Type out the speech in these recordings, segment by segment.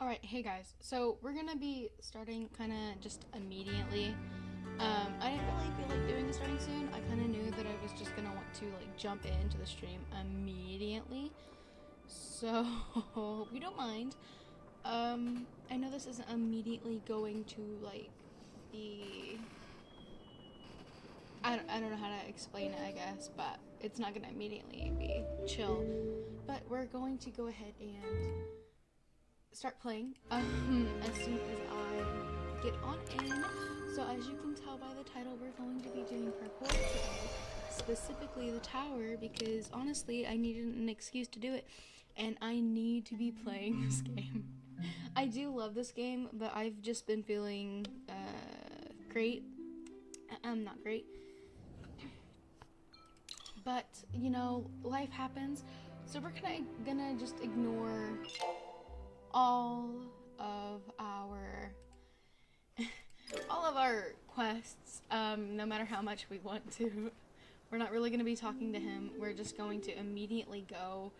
Alright, hey guys, so we're gonna be starting kind of just immediately. I didn't really feel like doing starting soon. I kind of knew that I was just gonna want to like jump into the stream immediately. So, hope you don't mind. I know this isn't immediately going to like be. I don't know how to explain it, I guess, but it's not gonna immediately be chill. But we're going to go ahead and start playing as soon as I get on in. So as you can tell by the title, we're going to be doing parkour today, specifically the tower, because honestly I needed an excuse to do it, and I need to be playing this game. I do love this game, but I've just been feeling great. Not great, but you know, life happens, so we're gonna just ignore all of our all of our quests, no matter how much we want to. We're not really going to be talking to him. We're just going to immediately go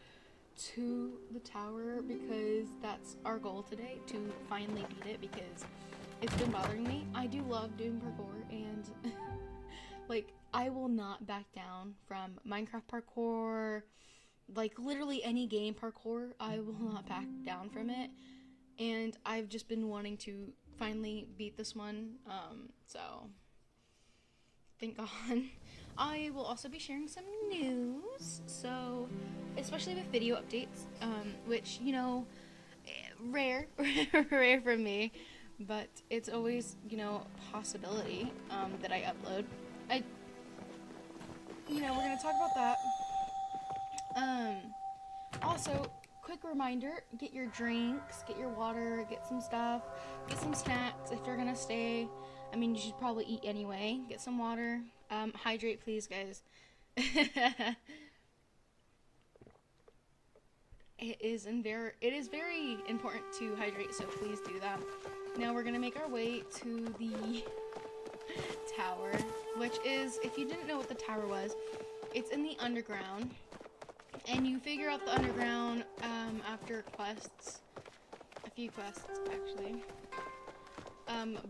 to the tower because that's our goal today, to finally beat it, because it's been bothering me. I do love doing parkour, and like, I will not back down from Minecraft parkour, like literally any game parkour. I will not back down from it, and I've just been wanting to finally beat this one, so thank God. I will also be sharing some news, so especially with video updates, which, you know, rare rare for me, but it's always, you know, a possibility that I upload. We're gonna talk about that. Also, quick reminder, get your drinks, get your water, get some stuff, get some snacks if you're gonna stay. I mean, you should probably eat anyway. Get some water. Hydrate, please, guys. It is very important to hydrate, so please do that. Now we're gonna make our way to the tower, which is, if you didn't know what the tower was, it's in the underground. And you figure out the underground after quests. A few quests, actually.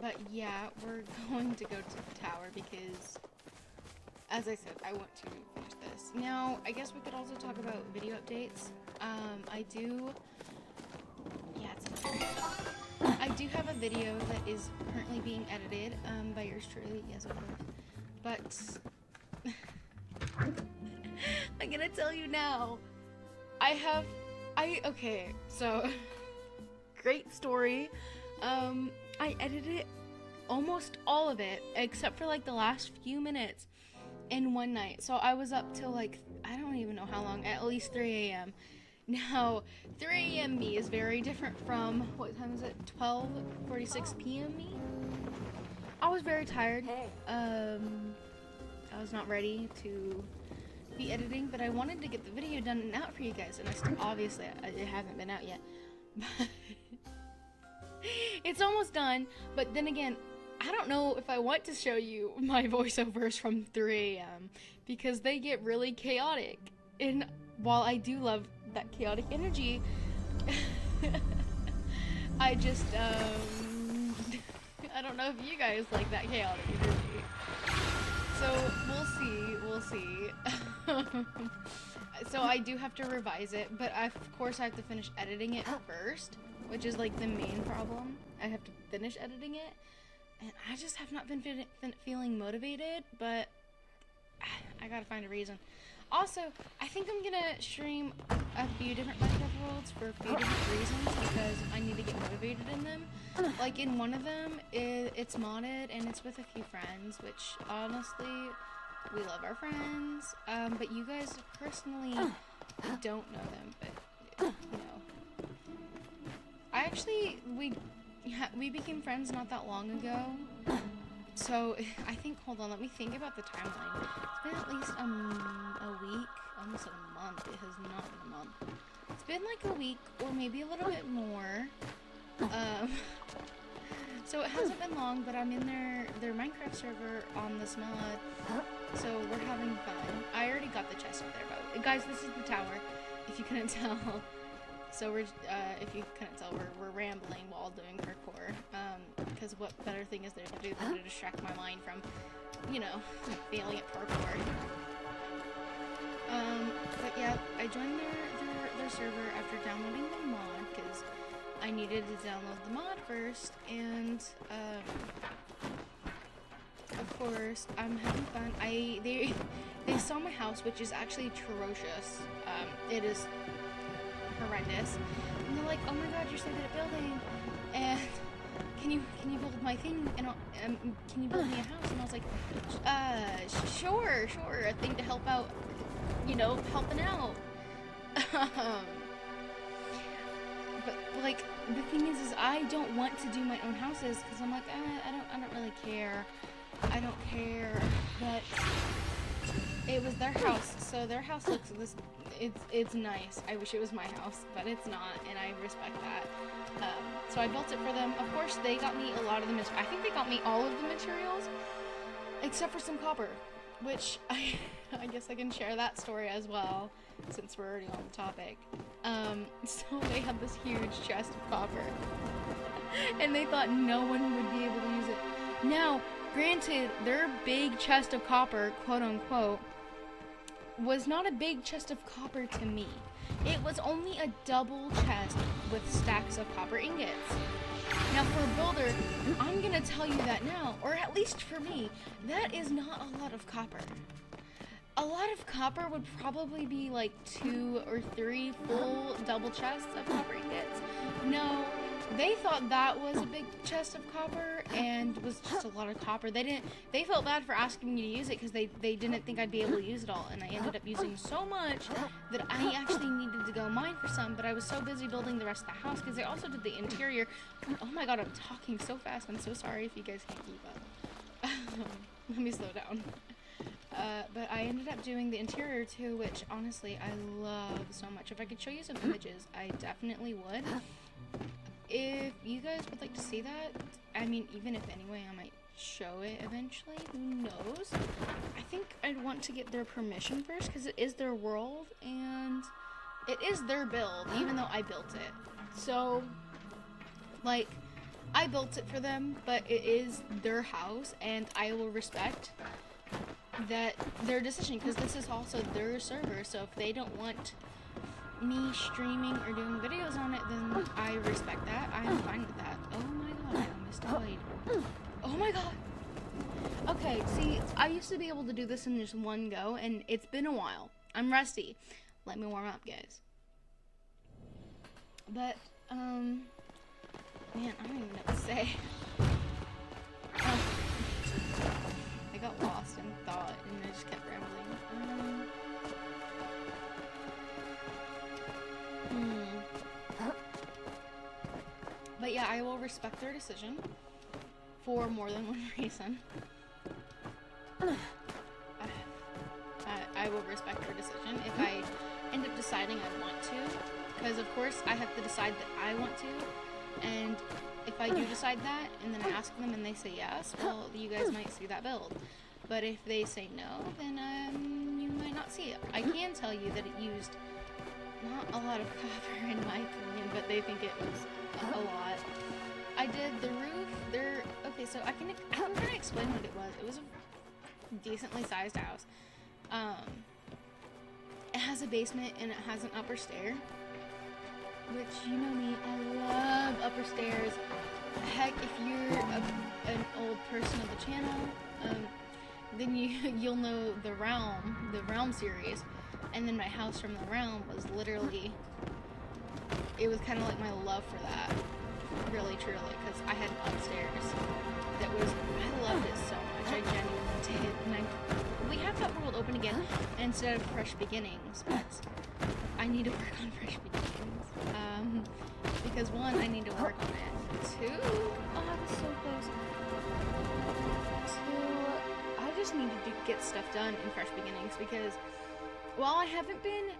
But yeah, we're going to go to the tower because, as I said, I want to finish this. Now, I guess we could also talk about video updates. I do have a video that is currently being edited by yours truly, yes, of course. But I'm gonna tell you now. Okay, so great story. I edited almost all of it except for like the last few minutes in one night. So I was up till like, I don't even know how long, at least 3 a.m. Now, 3 a.m. me is very different from, what time is it? 12:46 p.m. me? I was very tired. I was not ready to be editing, but I wanted to get the video done and out for you guys, and obviously it hasn't been out yet. But it's almost done, but then again, I don't know if I want to show you my voiceovers from 3 a.m. because they get really chaotic, and while I do love that chaotic energy, I just I don't know if you guys like that chaotic energy. So we'll see. So I do have to revise it, but of course I have to finish editing it first, which is like the main problem. I have to finish editing it, and I just have not been feeling motivated, but I gotta find a reason. Also, I think I'm gonna stream a few different Minecraft worlds for a few different reasons, because I need to get motivated in them. Like in one of them, it's modded and it's with a few friends, which honestly, we love our friends. But you guys personally don't know them, but you know. We became friends not that long ago. So, I think, hold on, let me think about the timeline. It's been at least a week, almost a month. It has not been a month. It's been like a week, or maybe a little bit more. So it hasn't been long, but I'm in their Minecraft server on this mod. So we're having fun. I already got the chest up there, but guys, this is the tower, if you couldn't tell. So we're, if you couldn't tell, we're rambling while doing parkour. Because what better thing is there to do than to distract my mind from, you know, failing at parkour. But yeah, I joined their server after downloading the mod, because I needed to download the mod first, and, of course, I'm having fun. They saw my house, which is actually atrocious. It is horrendous. And they're like, oh my god, you're so good at building. And can you build my thing? And can you build me a house? And I was like, sure. A thing to help out, you know, helping out. But like, the thing is I don't want to do my own houses, because I'm like, I don't really care. I don't care. But it was their house, so their house looks this. It's nice. I wish it was my house, but it's not, and I respect that. So I built it for them. Of course, they got me a lot of the I think they got me all of the materials, except for some copper, which I guess I can share that story as well, since we're already on the topic. So they had this huge chest of copper, and they thought no one would be able to use it. Now, granted, their big chest of copper, quote unquote, was not a big chest of copper to me. It was only a double chest with stacks of copper ingots. Now for a builder, I'm gonna tell you that now, or at least for me, that is not a lot of copper. A lot of copper would probably be like 2 or 3 full double chests of copper ingots. No, they thought that was a big chest of copper and was just a lot of copper. They felt bad for asking me to use it, because they didn't think I'd be able to use it all, and I ended up using so much that I actually needed to go mine for some, but I was so busy building the rest of the house, because I also did the interior. Oh my god, I'm talking so fast. I'm so sorry if you guys can't keep up. Let me slow down. But I ended up doing the interior too, which honestly I love so much. If I could show you some images, I definitely would. If you guys would like to see that, I mean, even if anyway, I might show it eventually. Who knows? I think I'd want to get their permission first, because it is their world, and it is their build, even though I built it. So, like, I built it for them, but it is their house, and I will respect that their decision, because this is also their server. So if they don't want me streaming or doing videos on it, then I respect that. I'm fine with that. Oh my god, I almost died. Oh my god. Okay, see, I used to be able to do this in just one go, and it's been a while. I'm rusty. Let me warm up, guys. But, man, I don't even know what to say. I got lost in thought, and I just kept rambling. But yeah, I will respect their decision for more than one reason. I will respect their decision if I end up deciding I want to, because of course I have to decide that I want to, and if I do decide that and then I ask them and they say yes, well, you guys might see that build. But if they say no, then you might not see it. I can tell you that it used not a lot of copper in my opinion, but they think it was a lot. I did the roof. Okay, so I can kind of explain what it was. It was a decently sized house. It has a basement and it has an upper stair, which, you know me, I love upper stairs. Heck, if you're an old person of the channel, then you'll know the Realm series. And then my house from the Realm was literally, it was kind of like my love for that, really truly, because I had upstairs that was, I loved it so much. I genuinely did. And we have that world open again instead of Fresh Beginnings, but I need to work on Fresh Beginnings. Because one, I need to work on it. Two, oh, I was so close. Two, I just need to get stuff done in Fresh Beginnings, because while I haven't been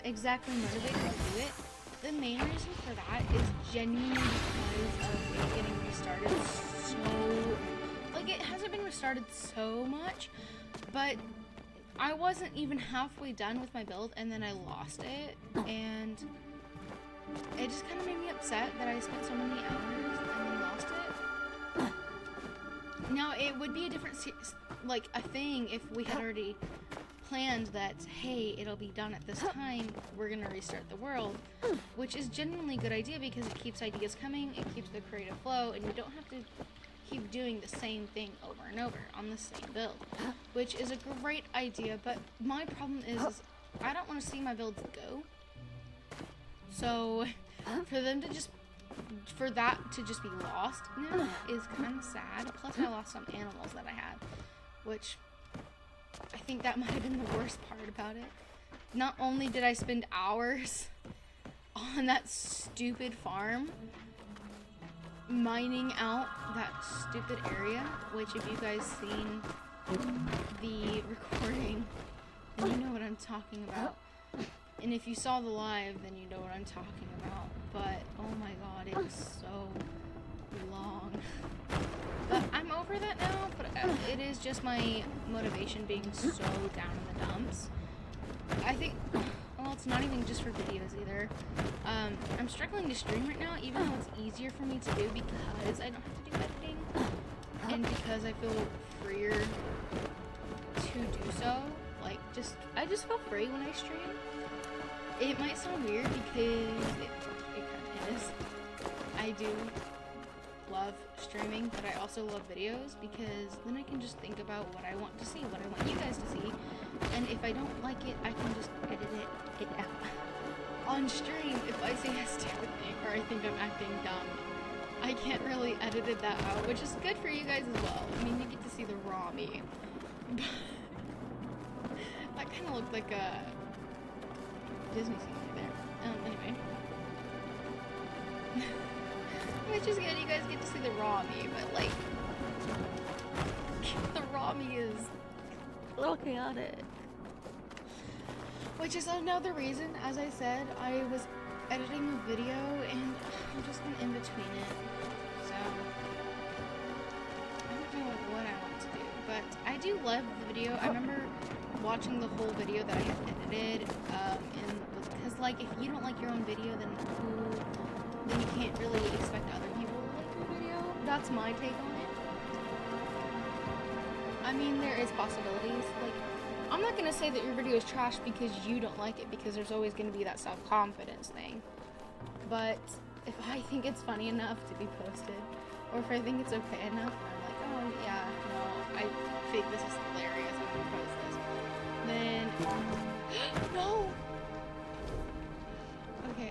exactly motivated to do it, the main reason for that is genuinely because of it getting restarted so, like, it hasn't been restarted so much, but I wasn't even halfway done with my build and then I lost it, and it just kind of made me upset that I spent so many hours and then lost it. Now, it would be a different, like, a thing if we had already planned that, hey, it'll be done at this time, we're gonna restart the world, which is genuinely a good idea because it keeps ideas coming, it keeps the creative flow, and you don't have to keep doing the same thing over and over on the same build, which is a great idea. But my problem is I don't want to see my builds go. So for that to just be lost now is kind of sad. Plus I lost some animals that I had, which I think that might have been the worst part about it. Not only did I spend hours on that stupid farm mining out that stupid area, which if you guys seen the recording, then you know what I'm talking about. And if you saw the live, then you know what I'm talking about. But oh my god, it was so long. But I'm over that now, but it is just my motivation being so down in the dumps. I think, well, it's not even just for videos either. I'm struggling to stream right now, even though it's easier for me to do because I don't have to do editing. And because I feel freer to do so. Like, I just feel free when I stream. It might sound weird because it kind of is. I do love streaming, but I also love videos because then I can just think about what I want to see, what I want you guys to see, and if I don't like it, I can just edit it out. On stream, if I say a stupid thing or I think I'm acting dumb, I can't really edit that out, which is good for you guys as well. I mean, you get to see the raw me. That kind of looked like a Disney scene right there. Anyway. Which is good, you guys get to see the raw me, but like, the raw me is a little chaotic. Which is another reason, as I said, I was editing a video and I've just been in between it. So, I don't know what I want to do, but I do love the video. I remember watching the whole video that I had edited, and because like, if you don't like your own video, then you can't really expect other people to like your video. That's my take on it. I mean, there is possibilities. Like, I'm not gonna say that your video is trash because you don't like it, because there's always gonna be that self-confidence thing. But if I think it's funny enough to be posted, or if I think it's okay enough, and I'm like, oh yeah, no, I think this is hilarious, I'm gonna post this, then no. Okay.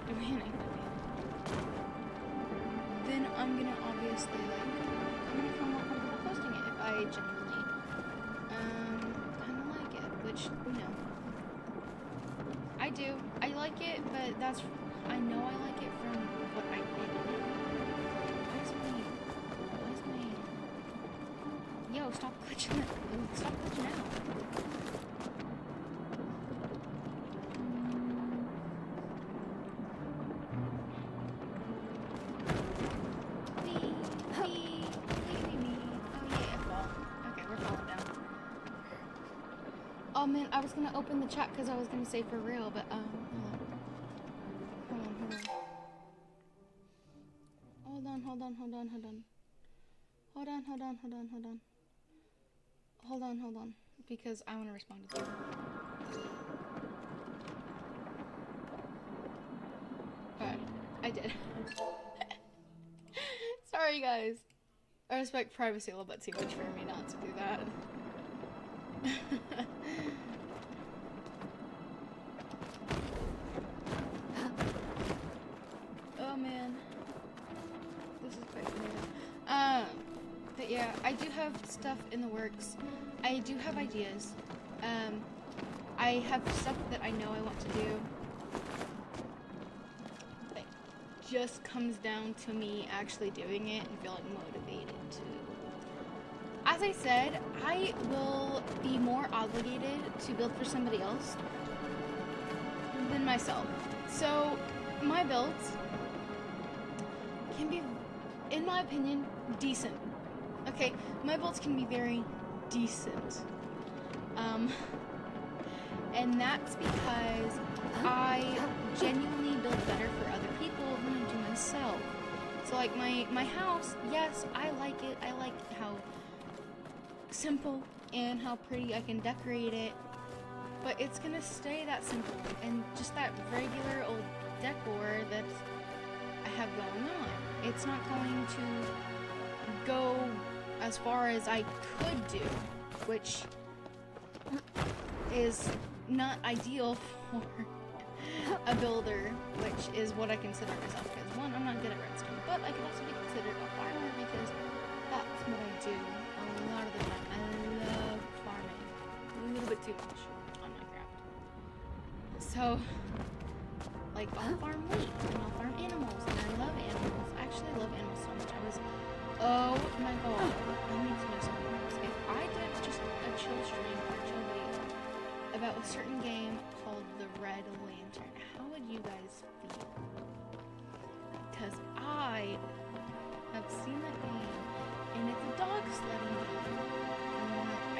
Don't panic. Then I'm gonna obviously, like, I'm gonna feel more comfortable posting it if I genuinely kind of like it, which, you know, I do. I like it, but I know I like it from what I did. Where's my, yo, stop glitching out. Oh man, I was gonna open the chat because I was gonna say for real, but hold on, because I want to respond to you. Okay, I did. Sorry guys. I respect privacy a little bit too much for me not to do that. Oh man, this is quite weird. But yeah, I do have stuff in the works. I do have ideas. I have stuff that I know I want to do. It just comes down to me actually doing it and feeling motivated to. As I said, I will be more obligated to build for somebody else than myself. So, my builds can be, in my opinion, decent. Okay, my builds can be very decent. And that's because I genuinely build better for other people than I do myself. So like my house, yes, I like it. I like how simple and how pretty I can decorate it. But it's gonna stay that simple and just that regular old decor that I have going on. It's not going to go as far as I could do, which is not ideal for a builder, which is what I consider myself, because one, I'm not good at redstone, but I can also be considered a farmer because that's what I do a lot of the time. I love farming a little bit too much on Minecraft. So, like, I'll farm wheat and I'll farm animals, and I love animals. I actually love animals so much. Oh my god, I need to know something else. If I did just a chill stream or chill video about a certain game called The Red Lantern, how would you guys feel? Because I have seen that game, and it's a dog sledding game.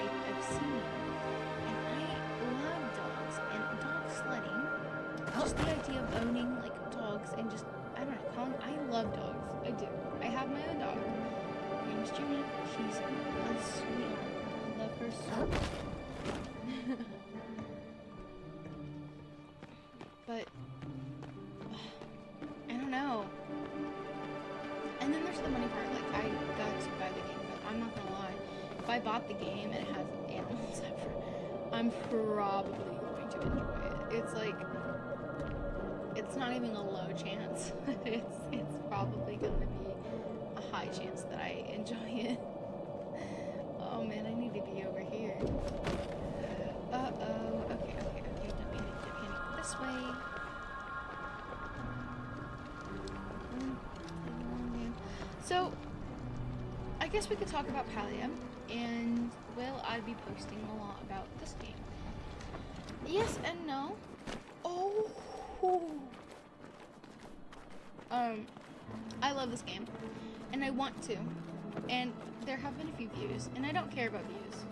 I've seen it, and I love dogs, and dog sledding, just the idea of owning, like, dogs, and just, I don't know, I love dogs. I do. I have my own dog. Her name's Jimmy. She's a sweetheart. I love her so much. But I don't know. And then there's the money part. Like, I got to buy the game, but I'm not gonna lie. If I bought the game and it has animals, I'm probably going to enjoy it. It's like, it's not even a low chance. it's probably gonna be a high chance that I enjoy it. Oh man, I need to be over here. Uh-oh. Okay. Don't panic. This way. So, I guess we could talk about Palia, and, well, I'd be posting a lot about this game. Yes and no. Oh. I love this game, and I want to, and there have been a few views, and I don't care about views.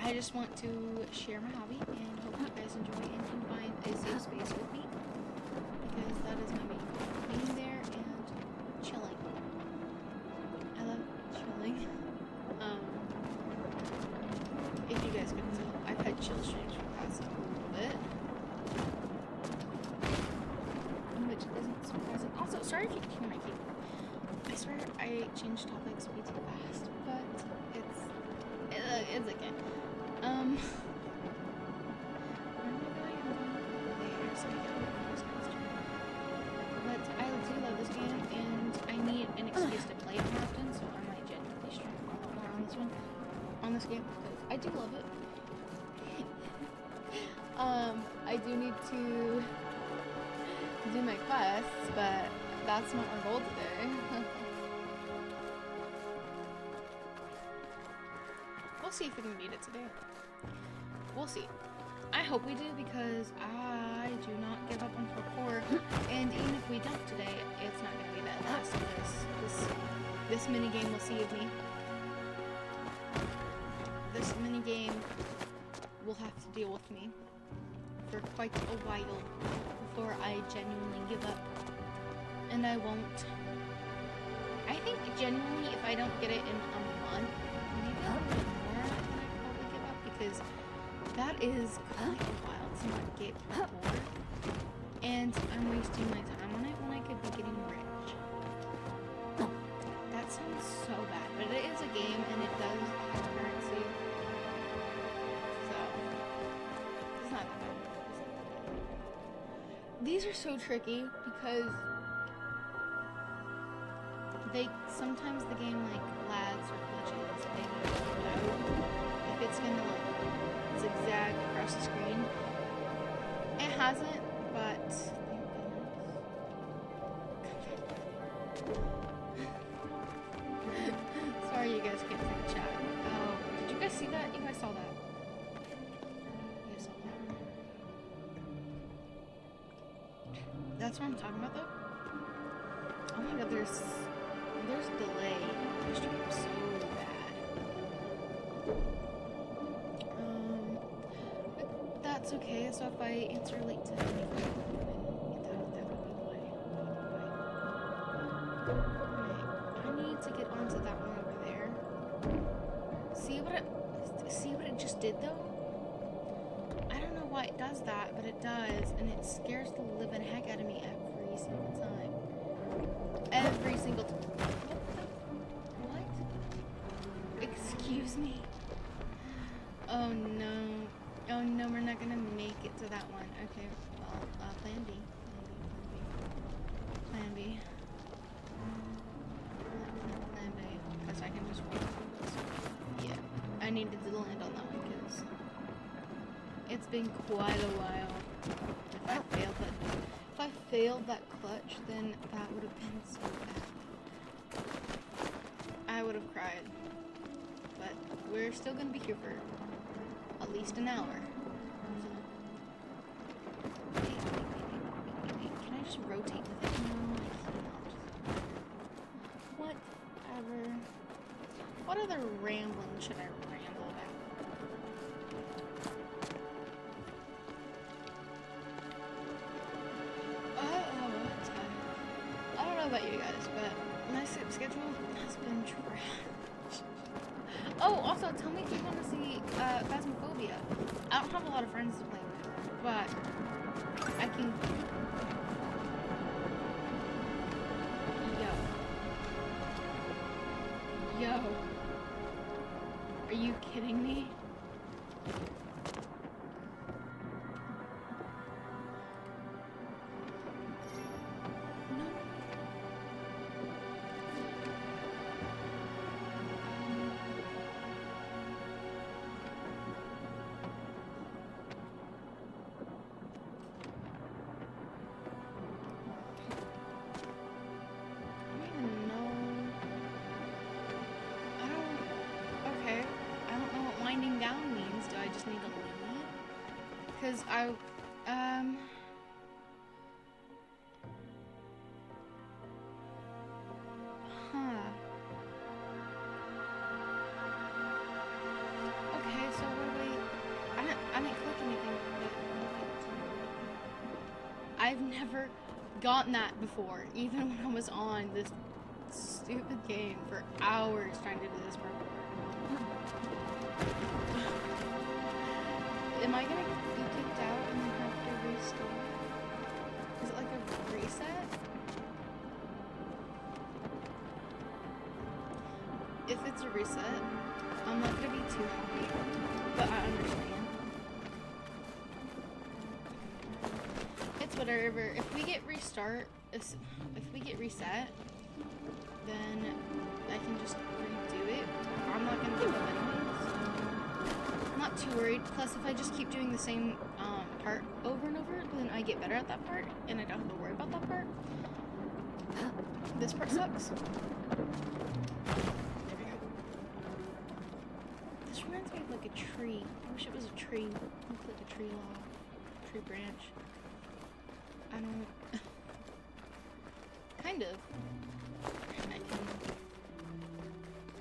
I just want to share my hobby, and hope you guys enjoy and can find a safe space with me, because that is my main goal, being there and chilling. I love chilling. If you guys couldn't tell, I've had chill streams for the past little bit. Which isn't surprising. Also, sorry if you can hear my keyboard. I swear I changed topics way too fast, but it's okay. Where am I going? I'm going there, so I got my first question. But I do love this game, and I need an excuse to play it more often, so I might genuinely stream a lot more on this game, because I do love it. I do need to do my quests, but that's not our goal today. We'll see if we can beat it today. We'll see. I hope we do, because I do not give up on Parcor, and even if we don't today, it's not going to be that last of this mini game will see of me. This mini game will have to deal with me for quite a while before I genuinely give up. And I won't. I think genuinely, if I don't get it in a month, maybe a little bit more, I might probably give up, because that is quite a while to not get Parcor. And I'm wasting my time on it when I could be getting rich. That sounds so bad, but it is a game and it does have currency. So, it's not that bad. These are so tricky because sometimes the game like lags or glitches and you don't know if it's gonna like zigzag across the screen. It hasn't, but thank goodness. Sorry you guys can't see the chat. Oh, did you guys see that? You guys saw that. You guys saw that. That's what I'm talking about though. Oh my god, there's delay. My stream is so bad. But that's okay. So if I answer late to anything, that would be why. Alright, I need to get onto that one over there. See what it just did though? I don't know why it does that, but it does, and it scares the living heck out of me every single time. Every single time. What? Excuse me? Oh no. Oh no, we're not gonna make it to that one. Okay, well, plan B. Plan B. Plan B. Because I can just walk through this. Yeah, I needed to land on that one because it's been quite a while. If I failed that clutch, then that would have been so bad. I would have cried. But we're still gonna be here for at least an hour. So. Wait. Can I just rotate with it? No, I cannot. Whatever. What other rambling should I ramble about? I don't know about you guys, but my sleep schedule has been trash. Oh, also, tell me if you want to see Phasmophobia. I don't have a lot of friends to play with, but I can... Yo. Are you kidding me? Winding down means, do I just need to leave? Because huh. Okay, so what do I didn't click anything. I've never gotten that before, even when I was on this stupid game for hours trying to do this parkour. Am I gonna be kicked out and then have to restore? Is it like a reset? If it's a reset, I'm not gonna be too happy, but I understand. It's whatever. If we get if we get reset, then I can just redo it. I'm not gonna give up anyways. Not too worried. Plus, if I just keep doing the same part over and over, then I get better at that part, and I don't have to worry about that part. This part sucks. There we go. This reminds me of like a tree. I wish it was a tree. It looks like a tree log, tree branch. I don't. Kind of. I can.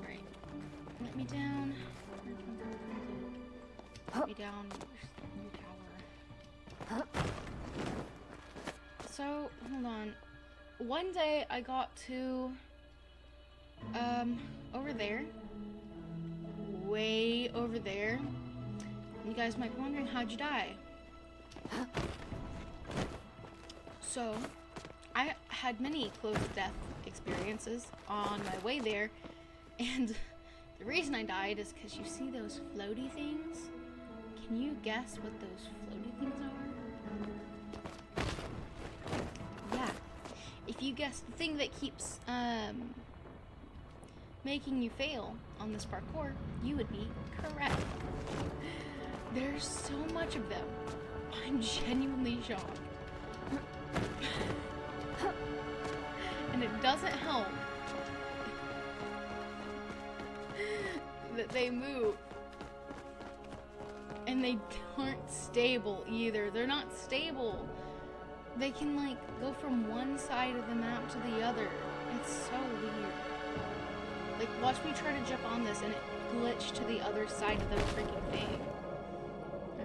Alright. Let me down. Let me down. New tower. So, hold on. One day I got to over there. Way over there. You guys might be wondering, how'd you die? So, I had many close to death experiences on my way there, and the reason I died is because you see those floaty things? Can you guess what those floaty things are? Yeah. If you guess the thing that keeps making you fail on this parkour, you would be correct. There's so much of them. I'm genuinely shocked. And it doesn't help that they move. And they aren't stable either. They're not stable. They can like go from one side of the map to the other. It's so weird. Like, watch me try to jump on this and it glitched to the other side of the freaking thing.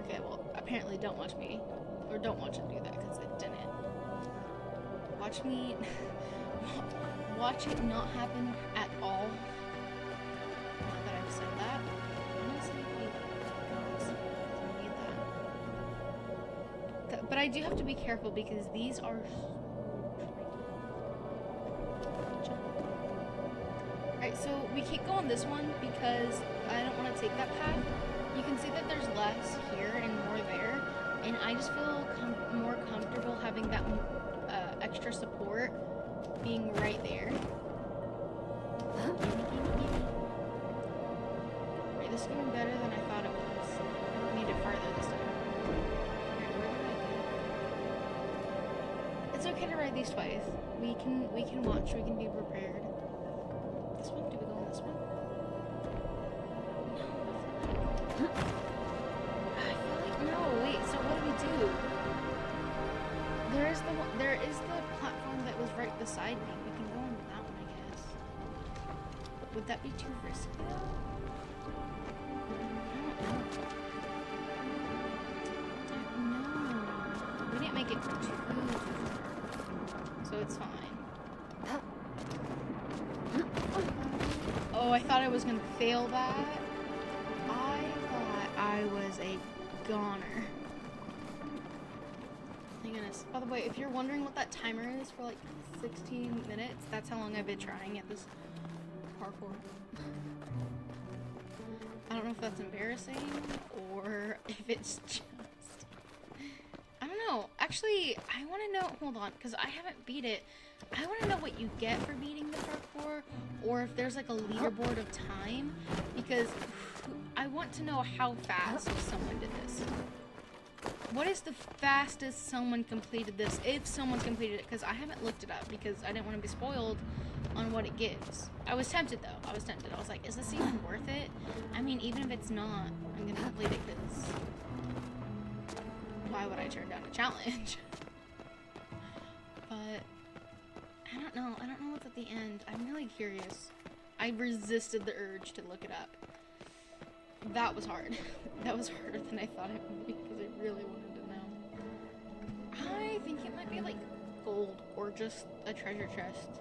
Okay, well, apparently don't watch me, or don't watch it do that, because it didn't. Watch me, watch it not happen at all. Not that I've said that. Honestly, I need that. But I do have to be careful because these are Alright, so we keep going this one because I don't want to take that path. You can see that there's less here and more there, and I just feel more comfortable having that extra support being right there. Alright, this is going better than I thought it was. I don't need it farther this time. Alright, where did I go? It's okay to ride these twice. We can watch, we can be prepared. This one? Do we go on this one? No. I feel like no. Wait. So what do we do? There is the platform that was right beside me. We can go on that one, I guess. Would that be too risky? I don't know. We didn't make it too far, so it's fine. Oh, I thought I was gonna fail that. I thought I was a goner. Thank goodness. By the way, if you're wondering what that timer is for like 16 minutes, that's how long I've been trying at this parkour. I don't know if that's embarrassing or if it's just... I don't know. Actually, I want to know... Hold on, because I haven't beat it. I want to know what you get for beating the parkour, or if there's like a leaderboard of time, because I want to know how fast someone did this. What is the fastest someone completed this, if someone completed it, because I haven't looked it up, because I didn't want to be spoiled on what it gives. I was tempted though, I was tempted. I was like, is this even worth it? I mean, even if it's not, I'm going to complete it, because why would I turn down a challenge? But... I don't know what's at the end. I'm really curious. I resisted the urge to look it up. That was hard. That was harder than I thought it would be because I really wanted to know. I think it might be like gold or just a treasure chest.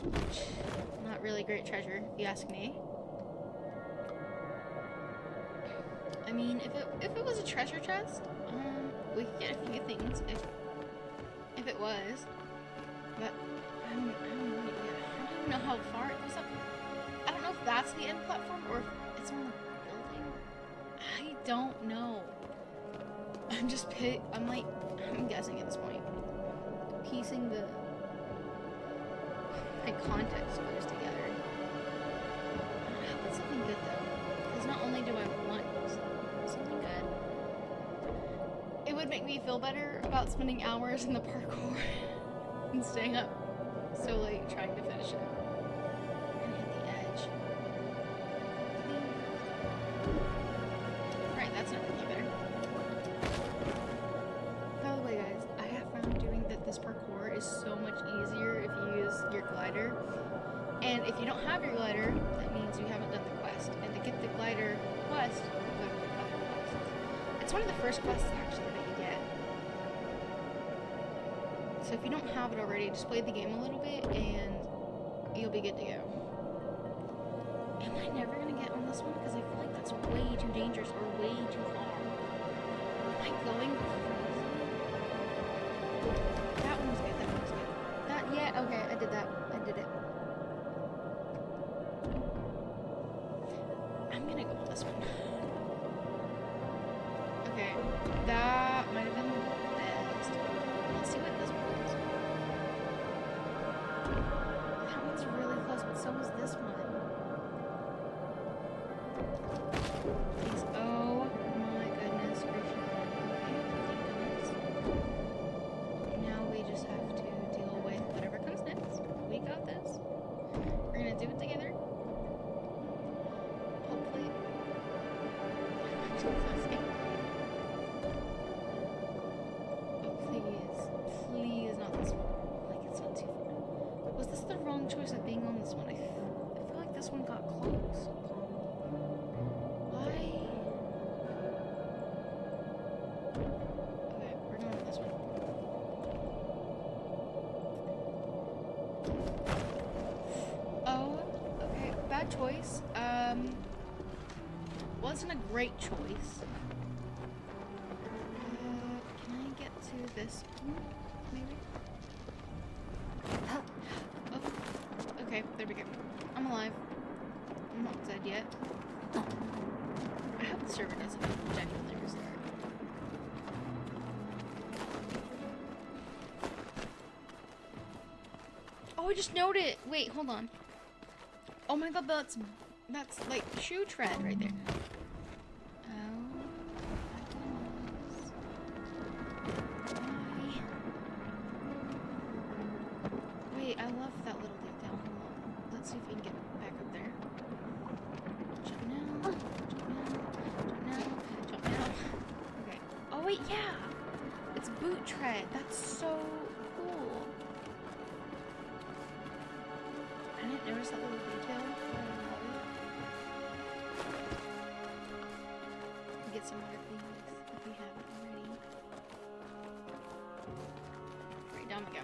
Which, not really great treasure, if you ask me. I mean, if it was a treasure chest, we could get a few things if it was. But I don't even know how far it goes up. I don't know if that's the end platform or if it's on the building. I don't know. I'm guessing at this point. Piecing my context clues together. I hope it's something good though. Because not only do I want something good, it would make me feel better about spending hours in the parkour. And staying up so late trying to finish it. And hit the edge. Right, that's not really better. By the way, guys, I have found doing this parkour is so much easier if you use your glider. And if you don't have your glider, that means you haven't done the quest. And to get the glider quest, you go to the other quests. It's one of the first quests actually that you get. So if you don't have it already, just play the game a little bit and you'll be good to go. Am I never going to get on this one? Because I feel like that's way too dangerous or way too far. Am I going crazy? That one was good, that one was good. Okay, I did that. I did it. I'm going to go on this one. Okay, that might have been the best. Let's see what this one is. That one's really close, but so is this one. Please. Oh my goodness gracious. Okay, now we just have to deal with whatever comes next. We got this. We're gonna do it together. Hopefully. Please not this one. Like, it's not too far. Was this the wrong choice of being on this one? I feel like this one got close. Why? Okay, we're going to this one. Oh, okay, bad choice. Wasn't a great choice. Can I get to this one, maybe? Oh, okay, there we go. I'm alive. I'm not dead yet. I hope the server doesn't genuinely restart. Oh, I just noted it. Wait, hold on. Oh my god, that's like shoe tread right there. Oh my goodness. Why? Wait, I love that little detail. Hold on. Let's see if we can get back up there. Jump now. Jump now. Jump now. Jump now. Okay. Oh wait, yeah. It's boot tread. That's so cool. I didn't notice that little detail. Get some more things if we haven't already. Right, down we go.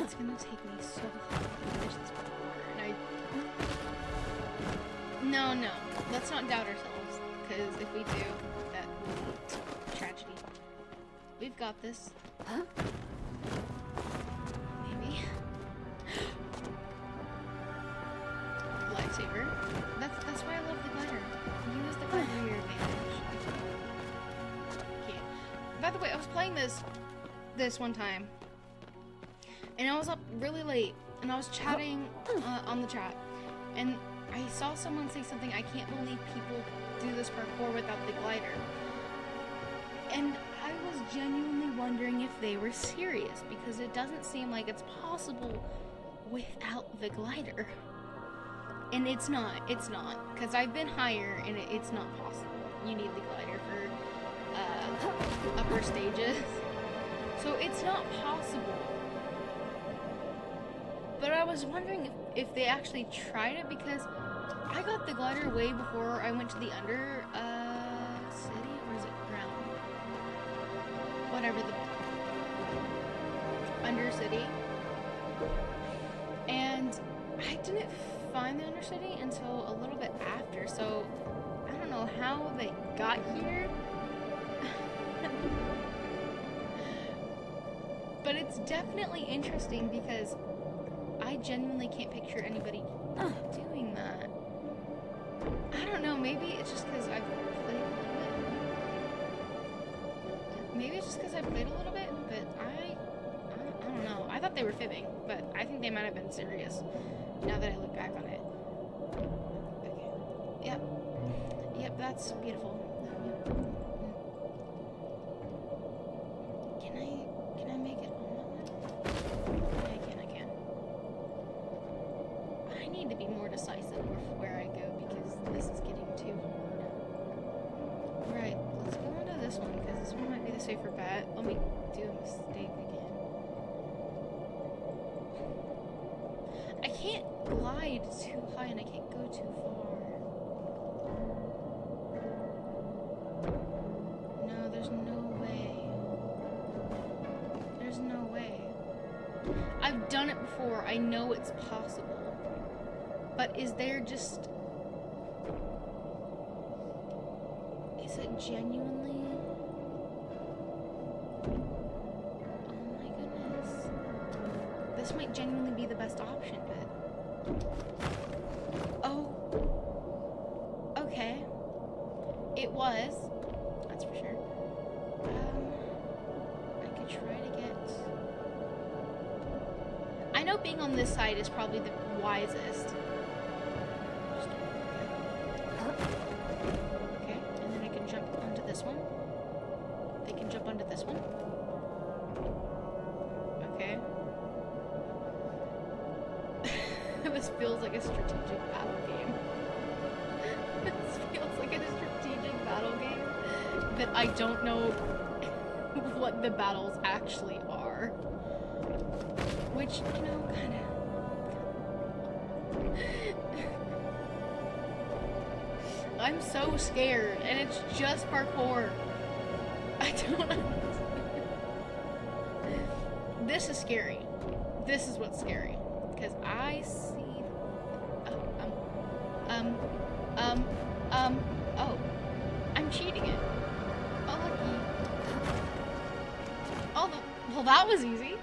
It's gonna take me so long to finish this parkour, and No, let's not doubt ourselves, because if we do, that will be tragedy. We've got this. Huh? Maybe. Lifesaver. That's why I love the glider. Use the glider to your advantage. Okay. By the way, I was playing this one time, and I was up really late, and I was chatting on the chat, and I saw someone say something. I can't believe people do this parkour without the glider, and I was genuinely wondering if they were serious, because it doesn't seem like it's possible without the glider. And it's not, because I've been higher, and it's not possible. You need the glider for upper stages, so it's not possible. But I was wondering if they actually tried it, because I got the glider way before I went to the under city, or is it ground? Whatever, the under city. And I didn't find the Undercity until a little bit after, so I don't know how they got here. But it's definitely interesting, because I genuinely can't picture anybody doing that. I don't know, maybe it's just because I've played a little bit. Maybe it's just because I played a little bit, but I don't know. I thought they were fibbing, but I think they might have been serious. Now that I look back on it. Okay. Yep, that's beautiful. Can I make it on that one? I can. I need to be more decisive with where I go, because this is getting too hard. Right, let's go on to this one, because this one might be the safer bet. Let me do a mistake again. I can't glide too high, and I can't go too far. No, there's no way. There's no way. I've done it before. I know it's possible. But is there just... Is it genuinely... Oh my goodness. This might genuinely be the best option, but... Oh. Okay. It was. That's for sure. I could try to get... I know being on this side is probably the wisest. Okay, and then I can jump onto this one. They can jump onto this one. Okay. This feels like a strategic battle game. This feels like a strategic battle game that I don't know what the battles actually are. Which, you know, kind of... I'm so scared, and it's just parkour. I don't know. This is scary. This is what's scary. Because I see... oh. I'm cheating it. Oh, lucky. Oh, well, that was easy.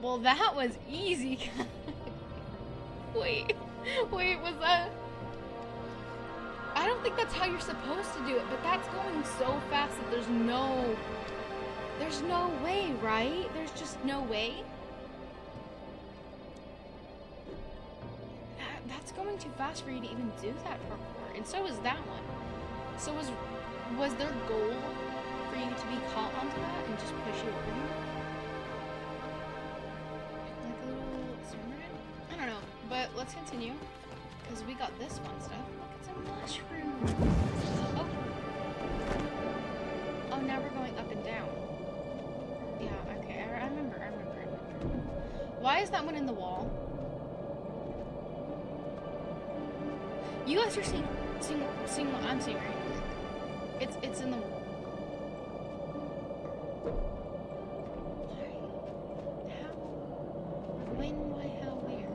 Well, that was easy. Wait, was that... I don't think that's how you're supposed to do it, but that's going so fast that there's no way, right? There's just no way. That's going too fast for you to even do that parkour, and so is that one. So was their goal for you to be caught onto that and just push you over? Like a little submarine? I don't know, but let's continue, because we got this fun stuff. Look, it's a mushroom. Oh, now we're going up and down. Yeah, okay, I remember. Why is that one in the wall? You guys are seeing what I'm seeing, right? It's in the wall. Why? How? When? Why? How? Where?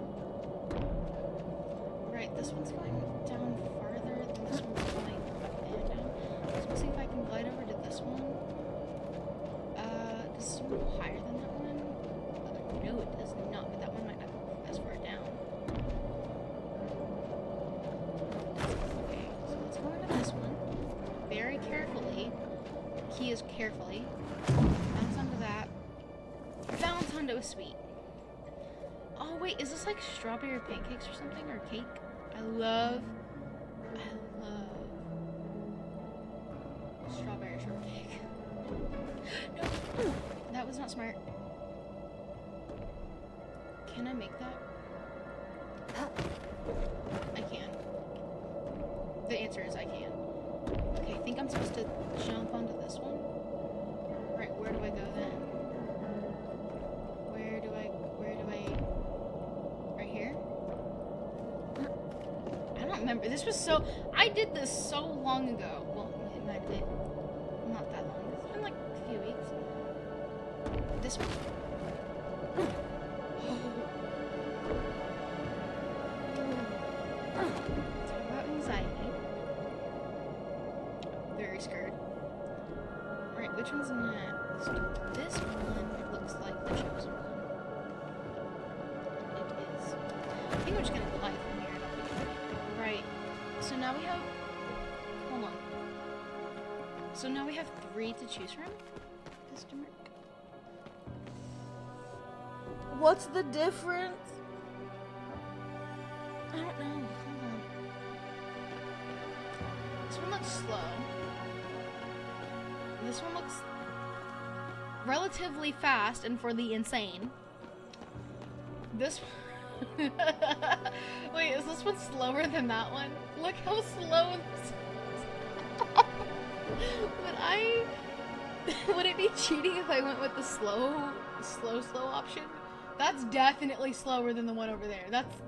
Right, this one's going down farther than this one's going up and down. So we'll see if I can glide over to this one. Does this one go higher than that one? No, it does not, but that one might not go as far down. Okay, so let's go into this one. Very carefully. Key is carefully. Bounce onto that. Bounce onto a sweet. Oh wait, is this like strawberry pancakes or something? Or cake? I love strawberry shortcake. No! That was not smart. Can I make that? I can. The answer is I can. Okay, I think I'm supposed to jump onto this one. Right, where do I go then? Where do I... Right here? I don't remember. This was so... I did this so long ago. Well, it might have been not that long. It's been like a few weeks. This one. Talk about anxiety. Very scared. Alright, which one's next? This one looks like the chosen one. It is. I think we're just gonna glide from here. Right. So now we have... Hold on. So now we have 3 to choose from? Customer. What's the difference? I don't know. Hold on. This one looks slow. This one looks relatively fast and for the insane. This one... Wait, is this one slower than that one? Look how slow this Would it be cheating if I went with the slow option? That's definitely slower than the one over there. That's...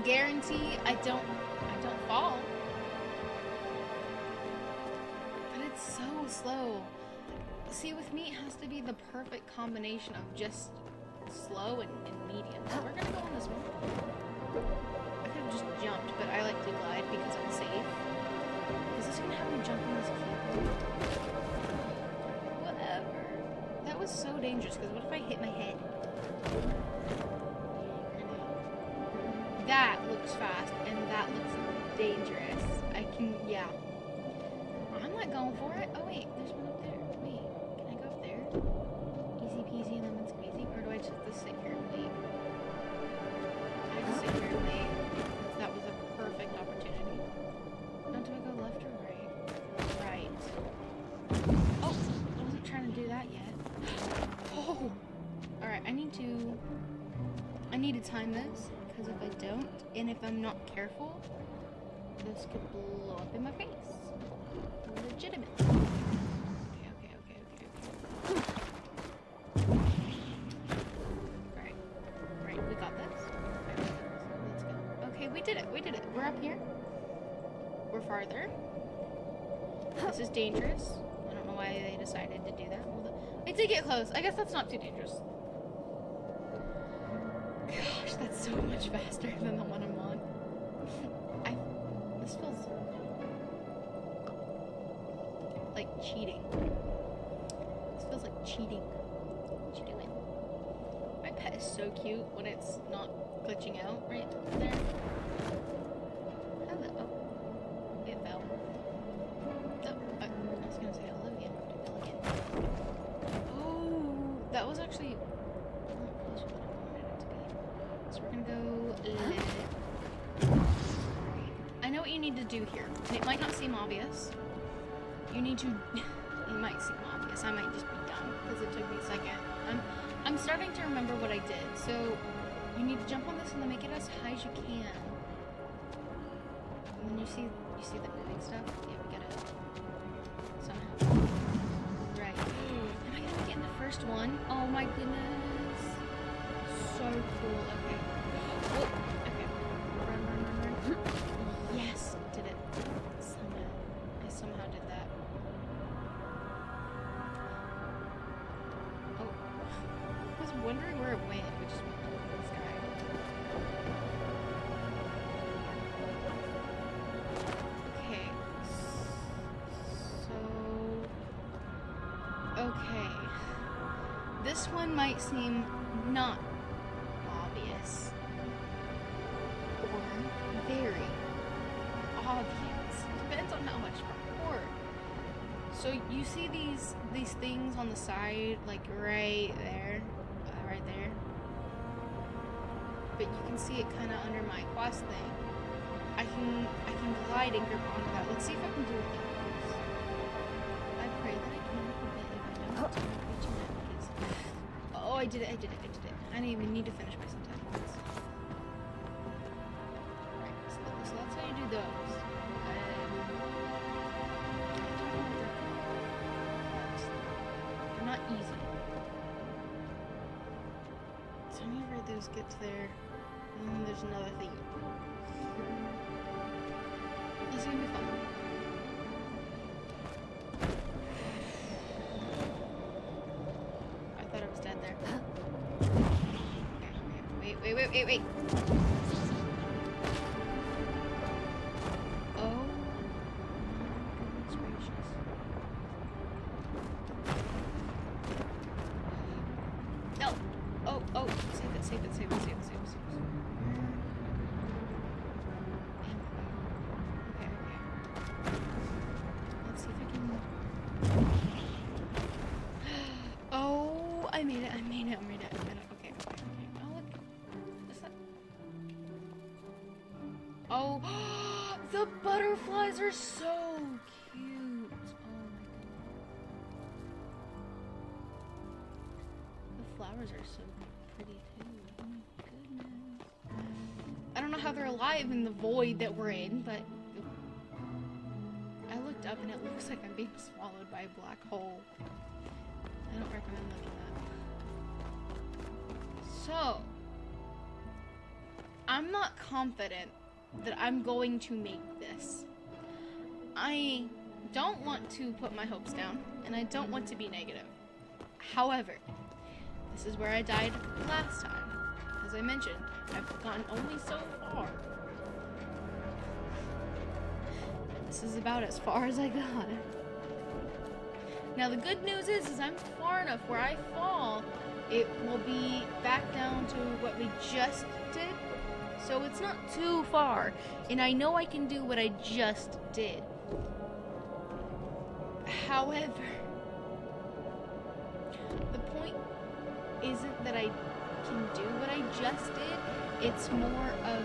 Guarantee I don't fall. But it's so slow. See, with me, it has to be the perfect combination of just slow and medium. So we're gonna go on this one. I could have just jumped, but I like to glide because I'm safe. Is this gonna have me jump on this keyboard? Whatever. That was so dangerous, because what if I hit my head? That looks fast, and that looks dangerous. Yeah. I'm not going for it. Oh wait, there's one up there. Wait, can I go up there? Easy peasy lemon squeezy, or do I just sit here and wait? I just sit here and wait, because that was a perfect opportunity. Now do I go left or right? Right. Oh, I wasn't trying to do that yet. Oh! Alright, I need to time this. Because if I don't, and if I'm not careful, this could blow up in my face. Legitimately. Okay. did it. We're up here. We're farther. This is dangerous. I don't know why they decided to do that. I did get close. I guess that's not too dangerous. Gosh, that's so much faster than the one I'm on. This feels like cheating. This feels like cheating. What you doing? My pet is so cute when it's not glitching out right there. Hello. Oh, it fell. Oh, I was gonna say hello again. It fell again. Oh, that was actually a lot closer than I wanted it to be. So we're gonna go let it. I know what you need to do here, and it might not seem obvious. You need to. It might seem obvious. I might just be dumb because it took me a second. I'm starting to remember what I did. So you need to jump on this and then make it as high as you can. And then you see the moving stuff. Yeah, we gotta somehow. Right. Am I gonna make it in the first one? Oh my goodness. So cool. Okay. Oh, okay. Run. Yes, did it. Somehow. I somehow did that. Oh. I was wondering where it went. We just went to the sky. Okay. So. Okay. This one might seem not obvious. Or very obvious. Depends on how much parkour. So you see these things on the side, like right there, right there. But you can see it kind of under my quest thing. I can glide and grip onto that. Let's see if I can do it. I pray that I can. If I don't, it's gonna be too bad because. Oh, I did it. I didn't even need to finish my sentence. Right, so that's how you do those. They're not easy. So whenever those get to there, and then there's another thing. It's gonna be fun. I thought I was dead there. Okay, wait. Oh. Goodness gracious. No. Oh. Save it. Okay. Let's see if I can. Oh, I made it. Okay. Oh, look. What's that? Oh, the butterflies are so cute. Oh my god. The flowers are so pretty too. Oh my goodness. I don't know how they're alive in the void that we're in, but I looked up and it looks like I'm being swallowed by a black hole. I don't recommend looking at that. So, I'm not confident that I'm going to make this. I don't want to put my hopes down, and I don't want to be negative. However, this is where I died last time. As I mentioned, I've gone only so far. This is about as far as I got. Now the good news is I'm far enough where I fall, it will be back down to what we just did. So it's not too far, and I know I can do what I just did. However, the point isn't that I can do what I just did, it's more of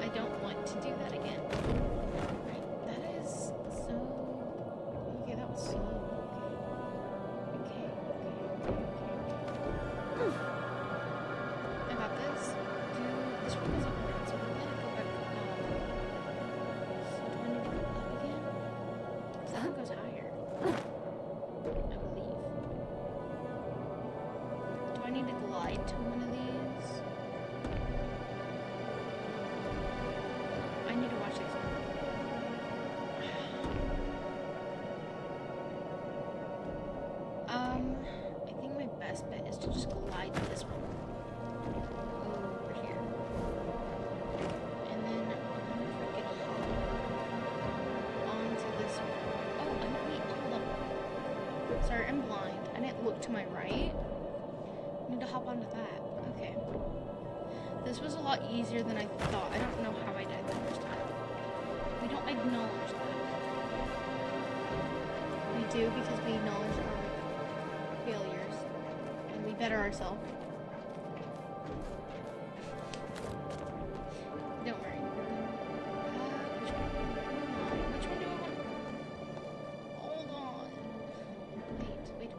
I don't want to do that again. Right, that is so okay, that was so okay. I got this. This one goes up and down, so we'll let it go back so do I need to go up again? Because that one goes higher. I believe. Do I need to glide to one of these? I think my best bet is to just glide to this one. Over here. And then I wonder if I can hop onto this one. Oh, wait, hold up. Sorry, I'm blind. I didn't look to my right. I need to hop onto that. Okay. This was a lot easier than I thought. I don't know how I died the first time. We don't acknowledge that. We do because we acknowledge our failures. And we better ourselves. Don't worry. Which one do I want? Hold on. Wait.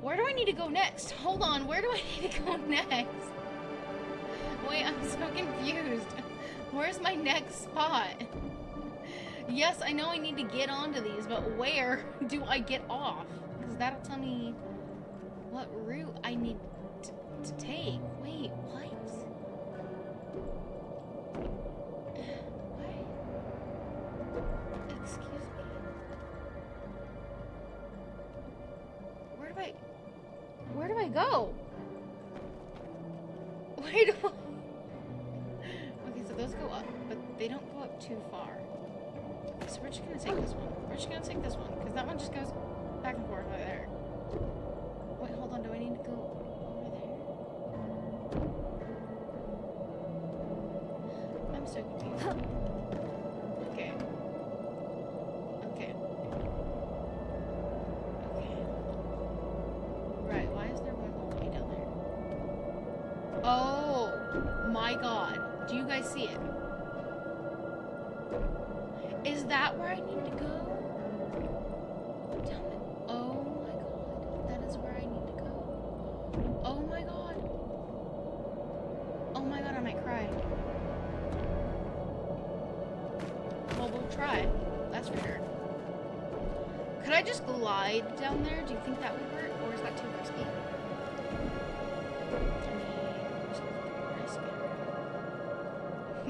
Where do I need to go next? Hold on, where do I need to go next? Wait, I'm so confused. Where's my next spot? Yes, I know I need to get onto these, but where do I get off? Because that'll tell me what route I need to take. Wait, what? What? Excuse me? Where do I go? Where do I... Okay, so those go up, but they don't go up too far. So we're just gonna take this one. We're just gonna take this one, because that one just goes back and forth right there. Wait, hold on, do I need to go over there? I'm so confused. Okay. Right, why is there one all the way down there? Oh my god. Do you guys see it? Is that where I need to go? Tell me. Oh my god. That is where I need to go. Oh my god. Oh my god, I might cry. Well, we'll try. That's for sure. Could I just glide down there? Do you think that would work? Or is that too risky?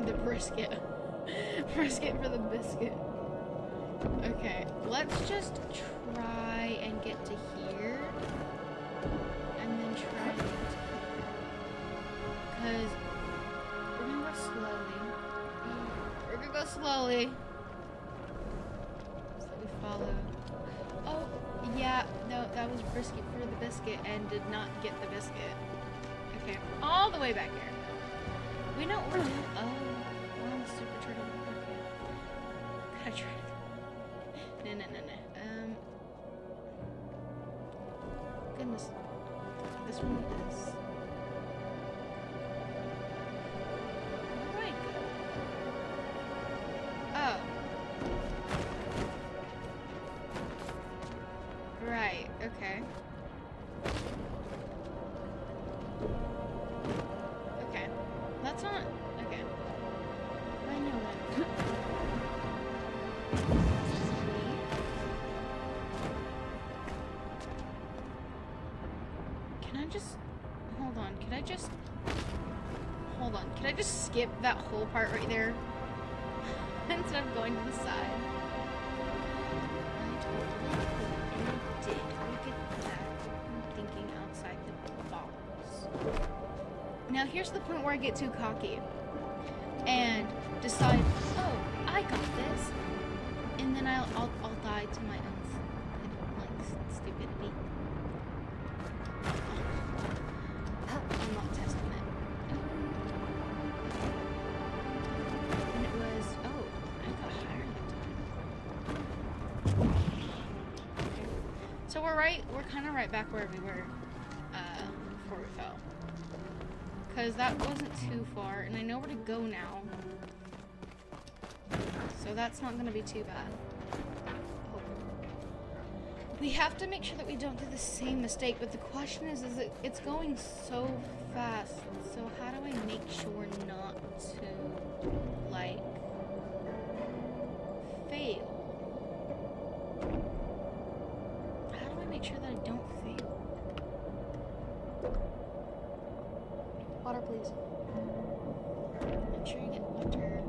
The brisket. Brisket for the biscuit. Okay, let's just try and get to here. And then try and get to here. Because we're gonna go slowly. We're gonna go slowly. So we follow. Oh, yeah, no, that was brisket for the biscuit and did not get the biscuit. Okay, all the way back here. We know we're oh, we're on the super turtle. Okay. Gotta try to no. Goodness. This one is where do I go? Oh. Right, okay. Okay. That's not... Okay. I know that. Can I just... Hold on. Can I just... Hold on. Can I just skip that whole part right there? Instead of going to the side? Look at that. I'm thinking outside the box. Now here's the point where I get too cocky and decide, oh, I got this, and then I'll die to my own stupidity. I'm not testing it. And it was, oh, I got higher that time. Okay. So we're kind of right back where we were before we fell. Because that wasn't too far, and I know where to go now. So that's not going to be too bad. We have to make sure that we don't do the same mistake, but the question is it's going so fast. So how do I make sure not to, like, fail? How do I make sure that I don't fail? Water, please. Make sure you get water.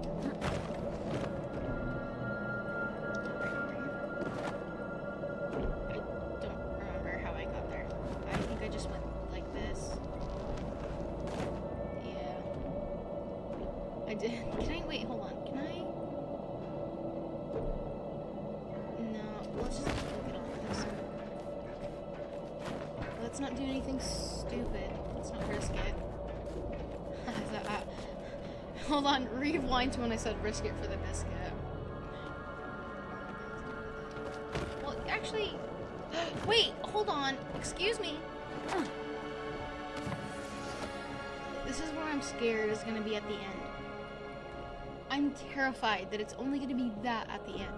Let's not do anything stupid. Let's not risk it. Hold on, rewind to when I said risk it for the biscuit. Well, actually, wait, hold on. Excuse me. This is where I'm scared is going to be at the end. I'm terrified that it's only going to be that at the end.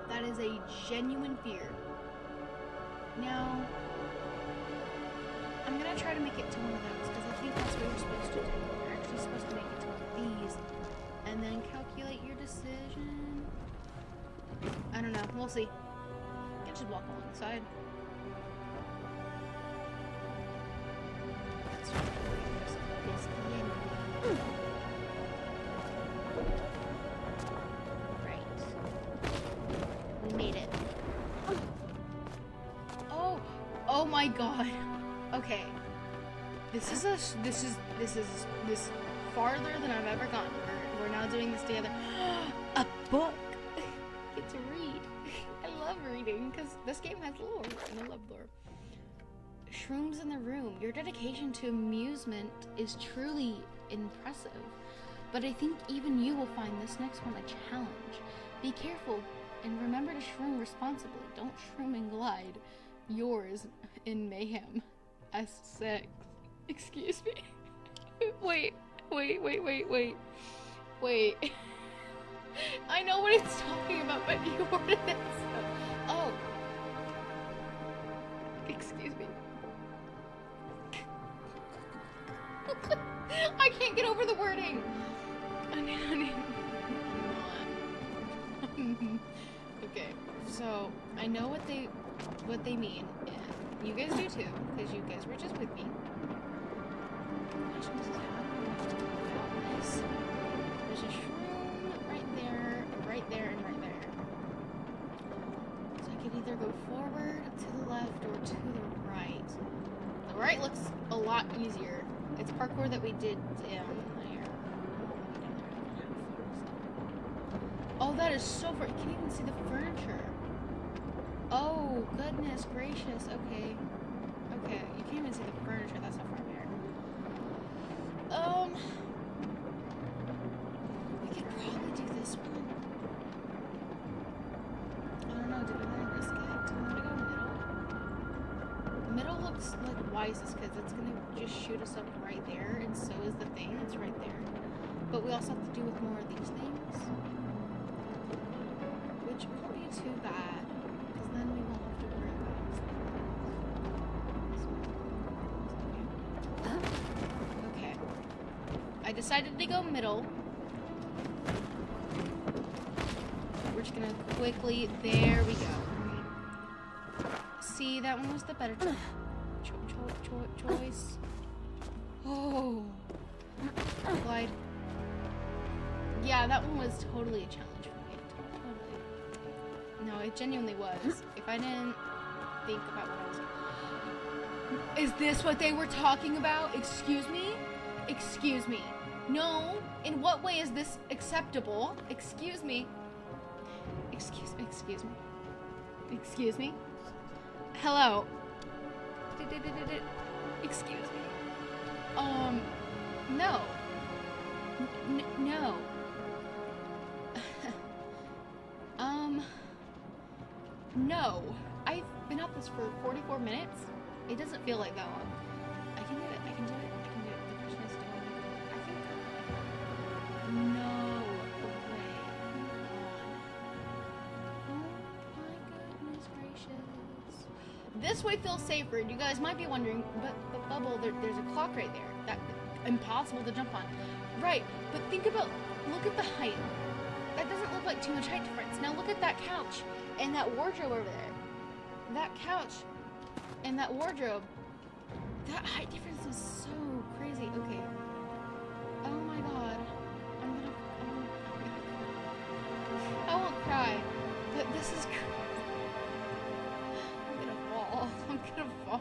That is a genuine fear. Now, I'm going to try to make it to one of those, because I think that's what you're supposed to do. You're actually supposed to make it to one of these, and then calculate your decision. I don't know. We'll see. You can just walk alongside. That's right. We made it. Oh my god. Okay. This is farther than I've ever gone. We're now doing this together. A book. Get to read. I love reading because this game has lore and I love lore. Shrooms in the room. Your dedication to amusement is truly impressive, but I think even you will find this next one a challenge. Be careful and remember to shroom responsibly. Don't shroom and glide. Yours in mayhem. S6. Excuse me. Wait. I know what it's talking about, but you ordered it. Oh. Excuse me. I can't get over the wording. Okay, so I know what they mean, and you guys do too, because you guys were just with me. Gosh, this is how there's a shroom right there, and right there, and right there. So I could either go forward, to the left, or to the right. The right looks a lot easier. It's parkour that we did down there. Oh, that is so far. You can't even see the furniture. Oh, goodness gracious. Okay. Okay, you can't even see the furniture. That's how far we are. We could probably do this one. I don't know. Do we want to risk it? Do we want to go middle? Middle looks like wisest because it's going to just shoot us up right there, and so is the thing. It's right there. But we also have to do with more of these things. Which won't be too bad, because then we won't have to worry about it. Okay. I decided to go middle. We're just gonna quickly, there we go. See, that one was the better choice. Oh. Glide. Yeah, that one was totally a challenge for me. Totally. No, it genuinely was. If I didn't think about what I was... Is this what they were talking about? Excuse me? Excuse me. No. In what way is this acceptable? Excuse me. Excuse me. Excuse me. Excuse me. Hello. Excuse me. No. No. No. I've been at this for 44 minutes. It doesn't feel like that long. I can do it. I can do it. I can do it. The question is, do I think... No way. Oh my goodness gracious. This way feels safer. You guys might be wondering, but Bubble, there's a clock right there. That impossible to jump on. Right, but think about, look at the height. That doesn't look like too much height difference. Now look at that couch and that wardrobe over there. That couch and that wardrobe. That height difference is so crazy. Okay. Oh my god. I won't cry, but this is crazy. I'm gonna fall. I'm gonna fall.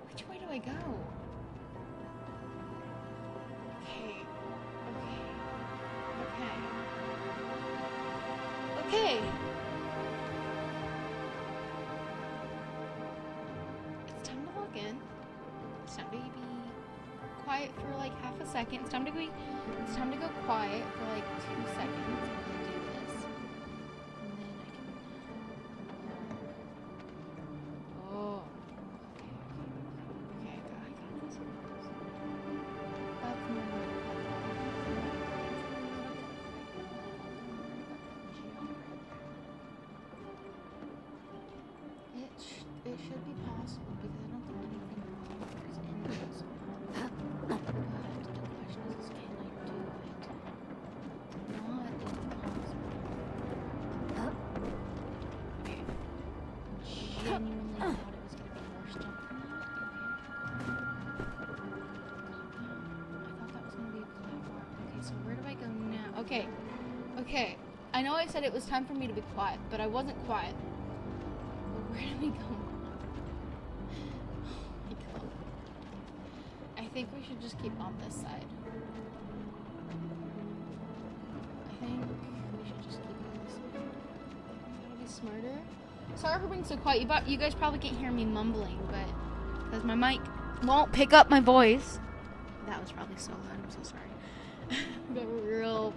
Which way do I go? Okay. quiet for like half a second. It's time to go quiet for like 2 seconds. I'm gonna do this. And then I can oh. Okay, I got this. That's normal. It should be possible because I don't think anything is in this. But the question is, can I do it? Not impossible. Okay. Genuinely thought it was going to be worse jump than that. Okay. I thought that was going to be a platform. Okay, so where do I go now? Okay. Okay. I know I said it was time for me to be quiet, but I wasn't quiet. But where do we go? I think we should just keep on this side. I think we should just keep on this side. That'll be smarter. Sorry for being so quiet. You guys probably can't hear me mumbling, but because my mic won't pick up my voice. That was probably so loud. I'm so sorry. Got a real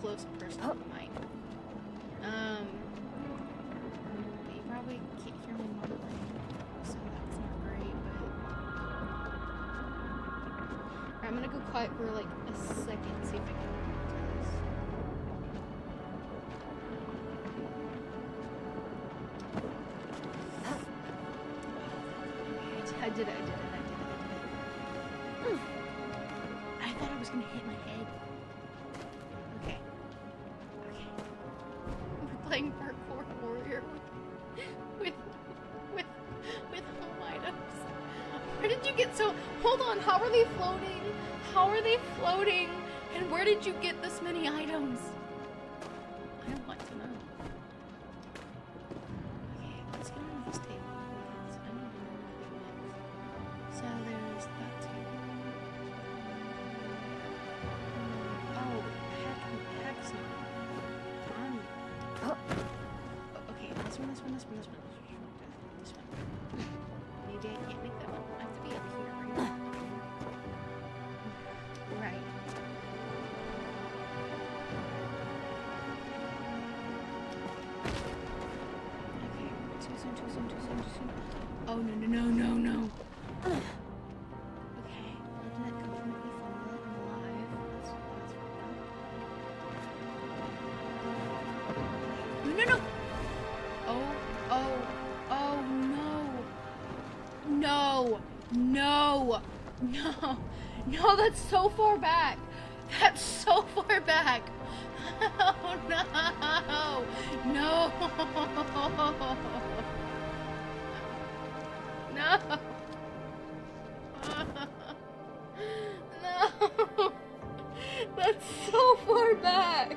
close person to the mic. But you probably can't hear me mumbling, so that's not great. I'm gonna go quiet for like a second, see if I can do this. I did it. I thought I was gonna hit my head. Okay. We're playing Parcor Warrior with home items. Where did you get so? Hold on, how are they floating? How are they floating? And where did you get this many items? I don't want to know. Okay, let's get on this table. Because I need to know where they went. So there's that table. Oh, heck no. Okay, this one. Maybe I can't make that one. I have to be up here, right? Right. Okay, too soon. Oh, no. Okay, letting that completely fall alive. That's right. No. No, that's so far back. Oh, no. No. No. That's so far back.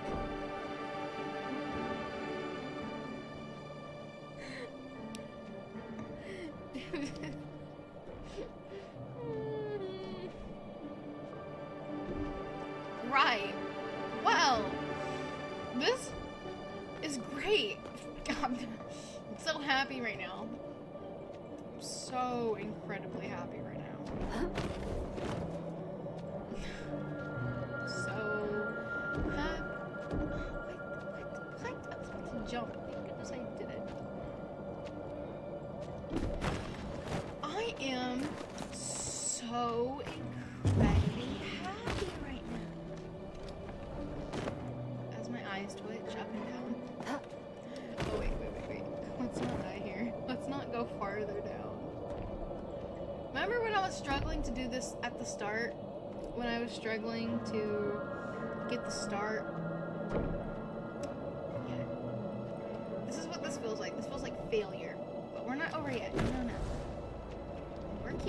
Right. Well, this is great. I'm so happy right now. I'm so incredibly happy right now. So happy. What? I was about to jump. Thank goodness I did it. I am so incredibly happy right now. As my eyes twitch up and down. Oh, wait. Let's not die here. Let's not go farther down. Remember when I was struggling to do this at the start? When I was struggling to get the start? Yeah. This is what this feels like. This feels like failure. But we're not over yet. No.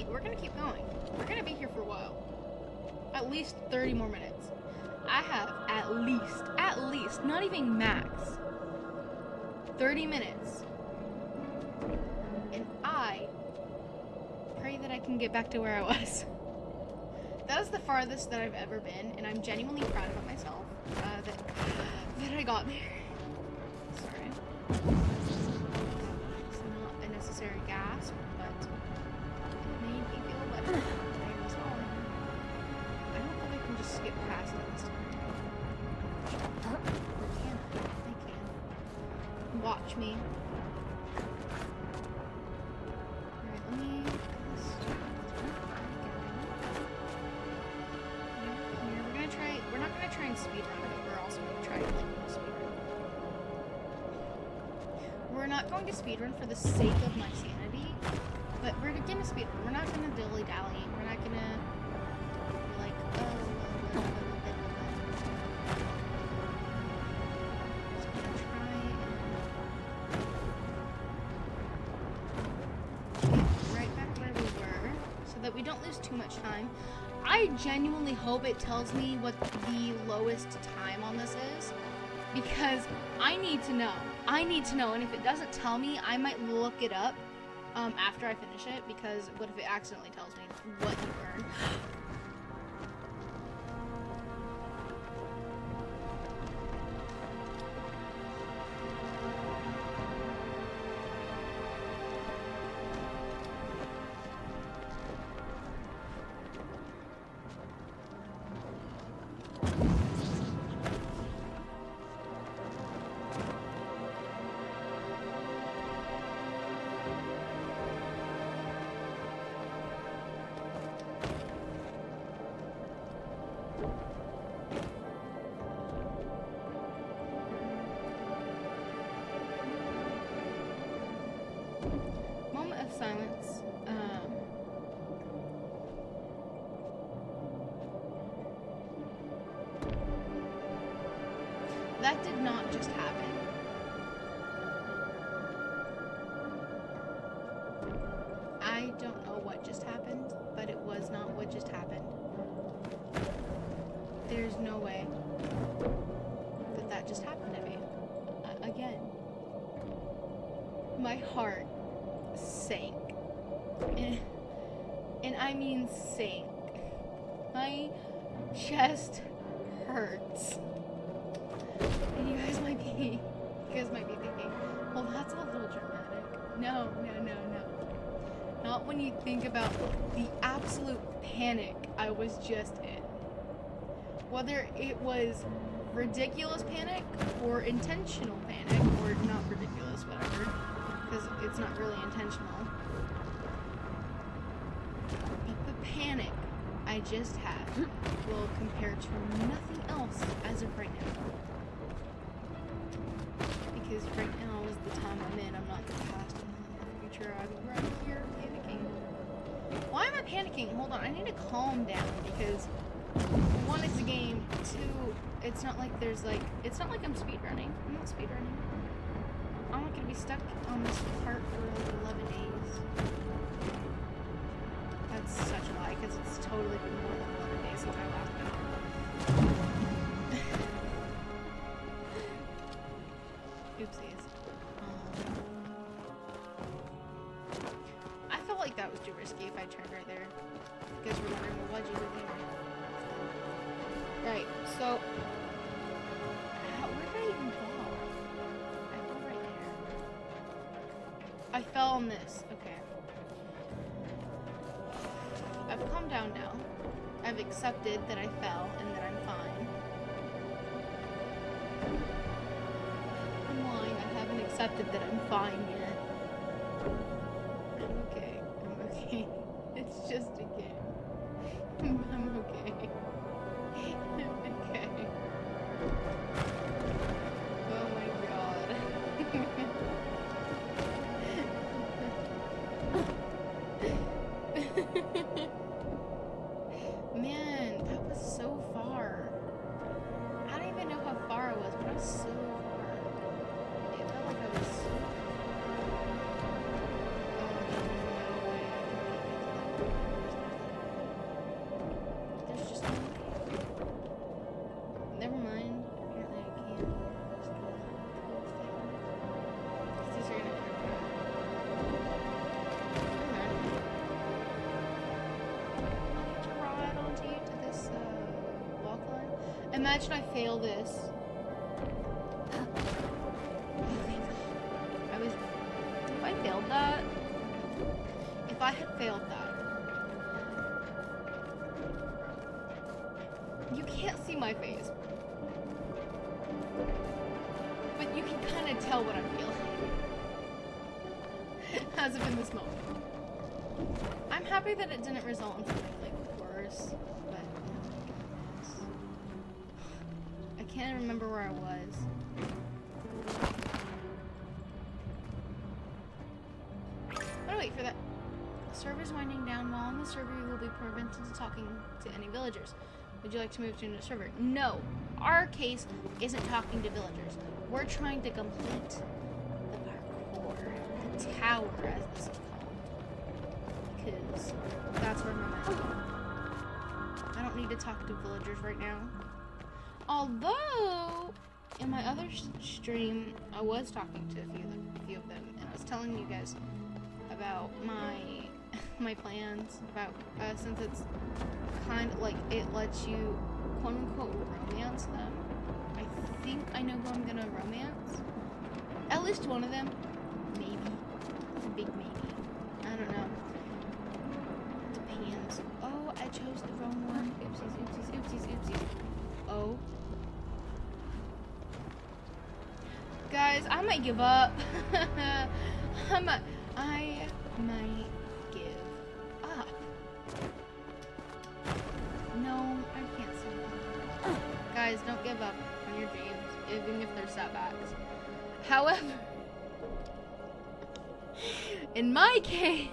We're gonna keep going. We're gonna be here for a while. At least 30 more minutes. I have at least, not even max, 30 minutes. And I pray that I can get back to where I was. That is the farthest that I've ever been, and I'm genuinely proud of myself that I got there. Sorry. It's not a necessary gasp, but it made me feel better. I was falling. to get past it this time. Or can I? I can. Watch me. Alright, let me... We're not gonna try and speedrun it, we're also gonna try to speedrun. We're not going to speedrun for the sake of my sanity, but we're gonna speedrun. We're not gonna dilly-dally. We're not gonna be like, oh, just gonna try and get right back where we were, so that we don't lose too much time. I genuinely hope it tells me what the lowest time on this is, because I need to know. I need to know, and if it doesn't tell me, I might look it up after I finish it, because what if it accidentally tells me what you earn? Silence. That did not just happen. I don't know what just happened, but it was not what just happened. There's no way that that just happened to me. Again. My heart sank. And I mean sank. My chest hurts. And you guys might be thinking, well, that's a little dramatic. No. Not when you think about the absolute panic I was just in. Whether it was ridiculous panic or intentional panic, or not ridiculous, whatever. Because it's not really intentional. But the panic I just had will compare to nothing else as of right now. Because right now is the time I'm in. I'm not the past, I'm not in the future. I'm right here panicking. Why am I panicking? Hold on, I need to calm down, because one, it's a game. Two, it's not like there's like, it's not like I'm speedrunning. I'm not speedrunning. I'm not gonna be stuck on this part for like 11 days. That's such a lie, because it's totally been more than 11 days since I last been on. Oopsies. I felt like that was too risky if I turned right there. You guys were wondering, well, why'd you do there? Right, so... where did I even go? I fell on this. Okay. I've calmed down now. I've accepted that I fell and that I'm fine. I'm lying. I haven't accepted that I'm fine yet. I'm okay. I'm okay. It's just a game. I'm okay. I'm okay. Oh my god. Man, that was so far. I don't even know how far I was, but I was so far. It felt like I was so far. Oh, no way. There's just no way. Never mind. Apparently I can't. These are gonna imagine I fail this. If I failed that, if I had failed that, you kind of tell what I'm feeling as of in this moment. I'm happy that it didn't result in something like worse, but I can't remember where I was. But wait for that. The server's winding down. While on the server, you will be prevented to talking to any villagers. Would you like to move to a new server? No. Our case isn't talking to villagers. We're trying to complete the parkour, the tower, as this is called, because that's where I'm at. I don't need to talk to villagers right now. Although, in my other stream, I was talking to a few of them, and I was telling you guys about my plans about since it's kind of like it lets you quote unquote romance them. I think I know who I'm gonna romance. At least one of them. Maybe. It's a big maybe. I don't know. Depends. Oh, I chose the wrong one. Oopsies, oopsies, oopsies, oopsies. Oh. Guys, I might give up. I might give up. No, I can't say that. Guys, don't give up on your dreams, even if they're setbacks. However, in my case,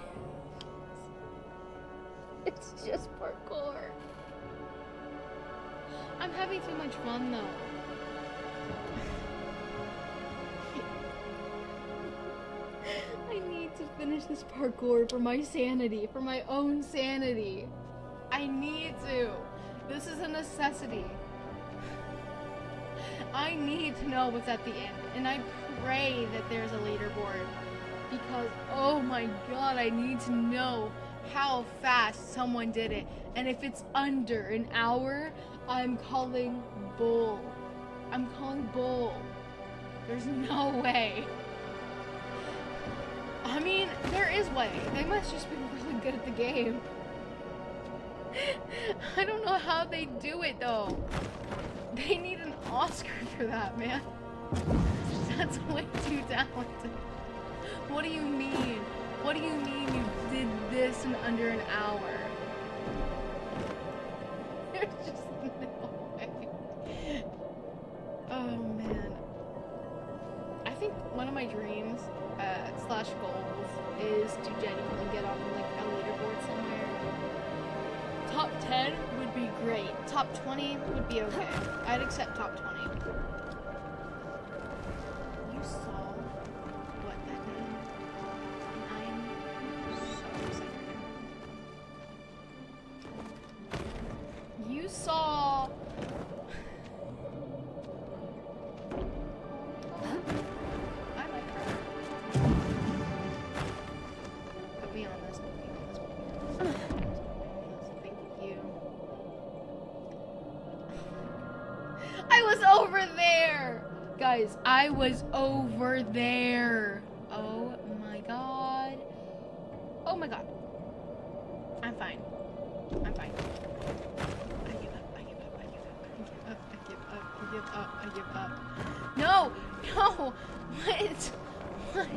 it's just parkour. I'm having too much fun though. I need to finish this parkour for my sanity, for my own sanity. I need to. This is a necessity. I need to know what's at the end, and I pray that there's a leaderboard, because oh my god, I need to know how fast someone did it, and if it's under an hour, I'm calling bull. I'm calling bull. There's no way. I mean, there is way. They must just be really good at the game. I don't know how they do it though. They need an Oscar for that, man. That's way too talented. What do you mean? What do you mean you did this in under an hour? There's just no way. Oh man. I think one of my dreams slash goals is to genuinely get on like a leaderboard somewhere. Top 10 would be great. Top 20 would be okay. I'd accept top 20. You saw what that means, and I am so excited. You saw. Guys, I was over there. Oh my god. Oh my god. I'm fine. I'm fine. I give up. I give up. I give up. I give up. I give up. I give up. No! No! What? What?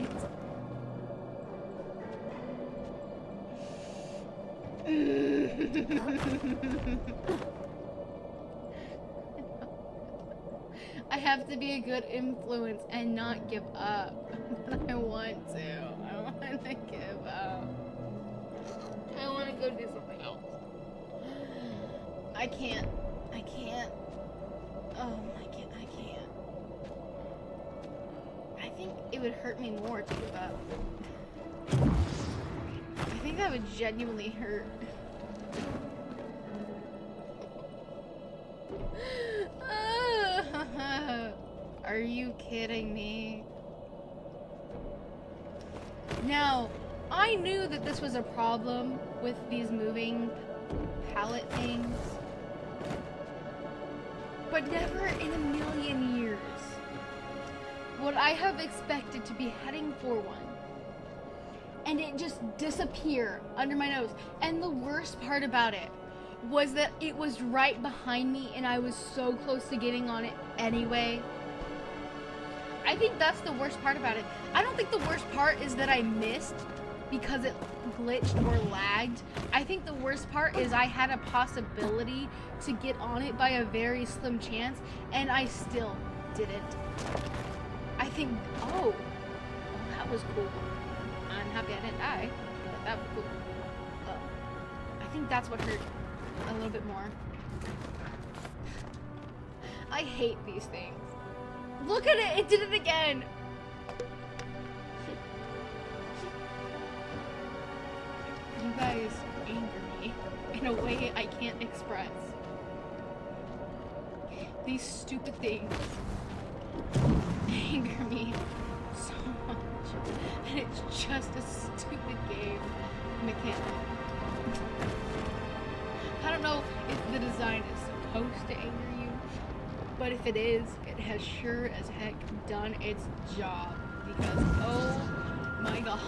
I have to be a good influence and not give up. I want to. I want to give up. I want to go do something else. I can't. I can't. Oh, I can't. I can't. I think it would hurt me more to give up. I think that would genuinely hurt. Are you kidding me? Now, I knew that this was a problem with these moving pallet things, but never in a million years would I have expected to be heading for one and it just disappear under my nose. And the worst part about it was that it was right behind me and I was so close to getting on it anyway. I think that's the worst part about it. I don't think the worst part is that I missed because it glitched or lagged. I think the worst part is I had a possibility to get on it by a very slim chance, and I still didn't. I think, oh, that was cool. I'm happy I didn't die, but that was cool. I think that's what hurt a little bit more. I hate these things. Look at it, it did it again. You guys anger me in a way I can't express. These stupid things anger me so much. And it's just a stupid game mechanic. I don't know if the design is supposed to anger you, but if it is, it has sure as heck done its job. Because, oh my god.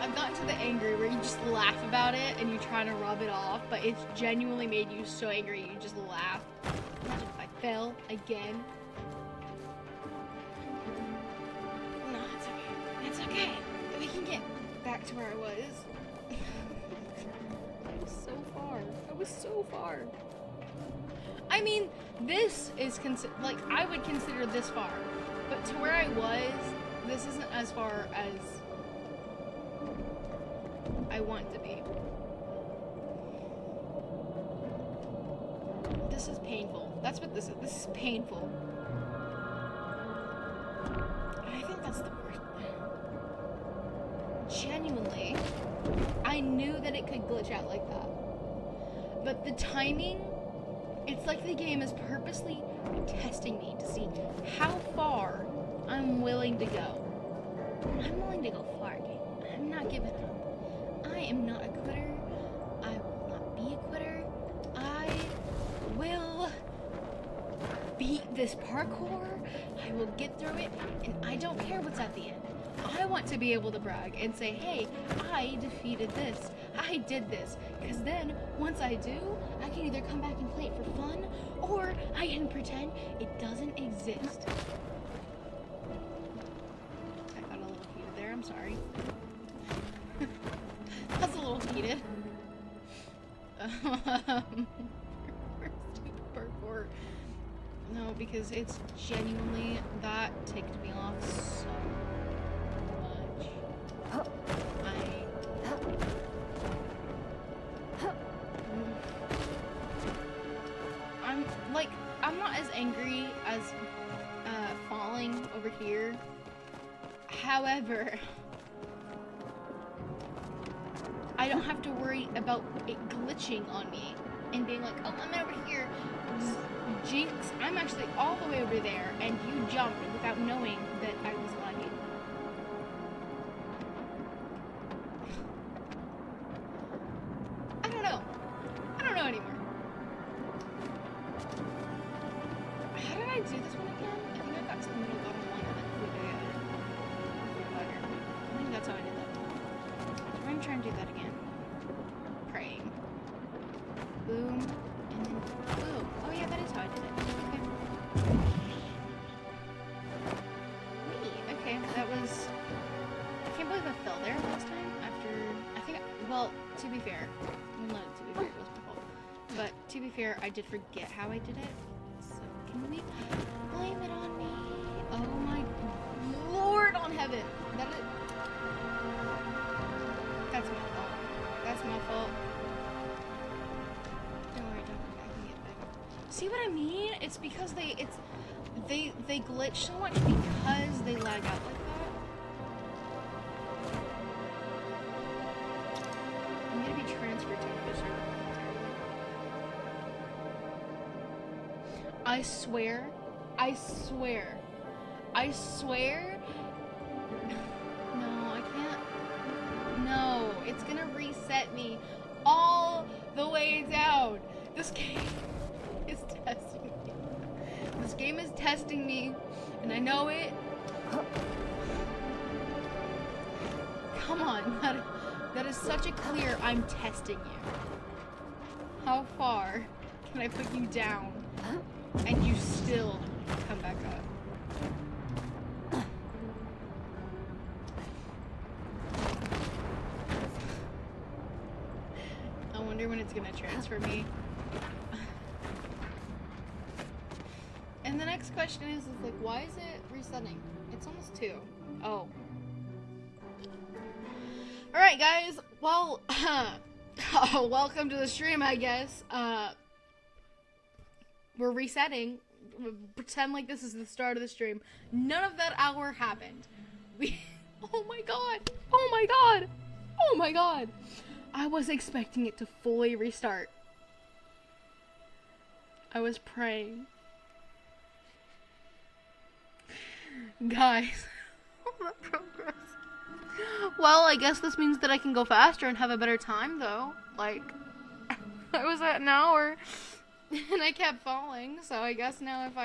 I've gotten to the angry where you just laugh about it and you try to rub it off, but it's genuinely made you so angry you just laugh. Imagine if I fell again. No, it's okay. It's okay. We can get back to where I was. I was so far. I was so far. I mean, this is like, I would consider this far, but to where I was, this isn't as far as I want to be. This is painful. That's what this is. This is painful. And I think that's the worst. Genuinely, I knew that it could glitch out like that. But the timing, it's like the game is purposely testing me to see how far I'm willing to go. I'm willing to go far, game. I'm not giving up. I am not a quitter. I will not be a quitter. I will beat this parkour. I will get through it, and I don't care what's at the end. I want to be able to brag and say, hey, I defeated this. I did this. Because then, once I do, I can either come back and play it for fun, or I can pretend it doesn't exist. I got a little heated there, I'm sorry. That's a little heated. Parkour. No, because it's genuinely, that ticked me off so much. I'm not as angry as falling over here. However, I don't have to worry about it glitching on me and being like, oh, I'm over here. Jinx, I'm actually all the way over there, and you jumped without knowing that I was lagging. I don't know. I don't know anymore. How did I do this one again? I think I got to the middle bottom one and then flew together. I think that's how I did that. I'm going to try and do that again. Praying. Boom. And then boom. Oh yeah, that is how I did it. Okay. Wait, okay, that was... I can't believe I fell there last time after... I think... Well, to be fair... Well, no, to be fair, it was my fault. But, to be fair, I did forget how I did it. So, can we blame it on me? Oh my Lord on heaven! That is... That's my fault. That's my fault. Don't worry, I can get back. See what I mean? It's because they glitch so much because they lag out like that. I'm gonna be transferred to another server. I swear. No, I can't. No, it's gonna reset me all the way down. This game is testing me. This game is testing me, and I know it. Come on, that is such a clear I'm testing you. How far can I put you down And you still come back up. I wonder when it's gonna transfer me. And the next question is like, why is it resetting? It's almost 2. Oh. Alright guys, well, welcome to the stream, I guess. We're resetting. Pretend like this is the start of the stream. None of that hour happened. Oh my god! Oh my god! Oh my god! I was expecting it to fully restart. I was praying. Guys, all that progress. Well, I guess this means that I can go faster and have a better time, though. Like, I was at an hour, and I kept falling, so I guess now if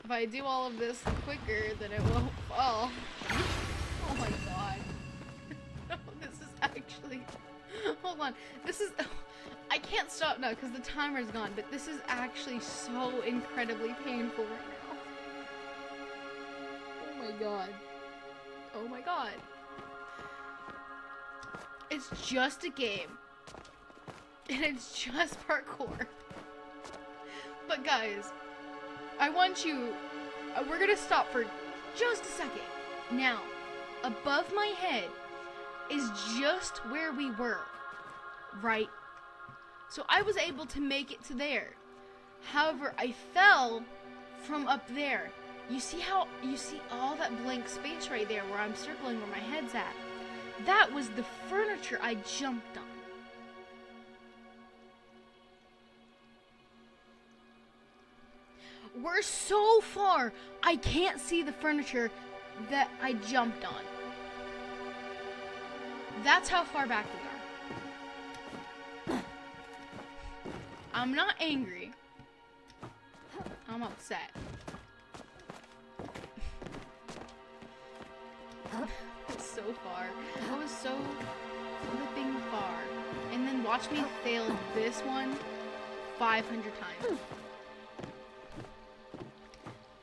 I do all of this quicker, then it won't fall. Oh my god. This is actually... Hold on. This is... I can't stop now, because the timer's gone, but this is actually so incredibly painful right now. Oh my god. Oh my god. It's just a game. And it's just parkour. But guys, I want you... we're gonna stop for just a second. Now, above my head is just where we were. Right? So I was able to make it to there. However, I fell from up there. You see all that blank space right there where I'm circling where my head's at? That was the furniture I jumped on. We're so far, I can't see the furniture that I jumped on. That's how far back we are. I'm not angry. I'm upset. It's so far. I was so flipping far. And then watch me fail this one 500 times.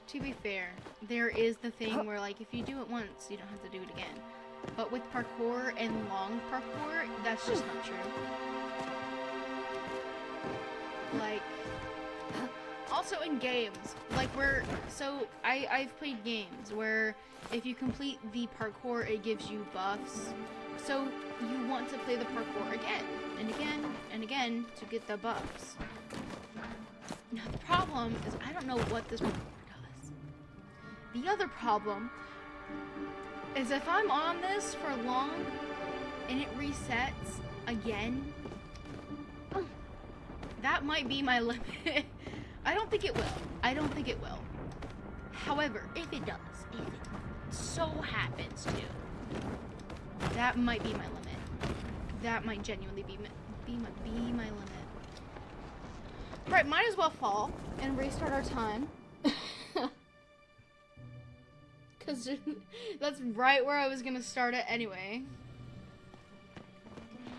To be fair, there is the thing where, like, if you do it once, you don't have to do it again. But with parkour and long parkour, that's just not true. Like, also in games, like I've played games where if you complete the parkour, it gives you buffs. So you want to play the parkour again and again and again to get the buffs. Now the problem is I don't know what this parkour does. The other problem is if I'm on this for long and it resets again, that might be my limit. I don't think it will. I don't think it will. However, if it does, if it so happens to, that might be my limit. That might genuinely be my limit. Right, might as well fall and restart our time. Because that's right where I was going to start it anyway.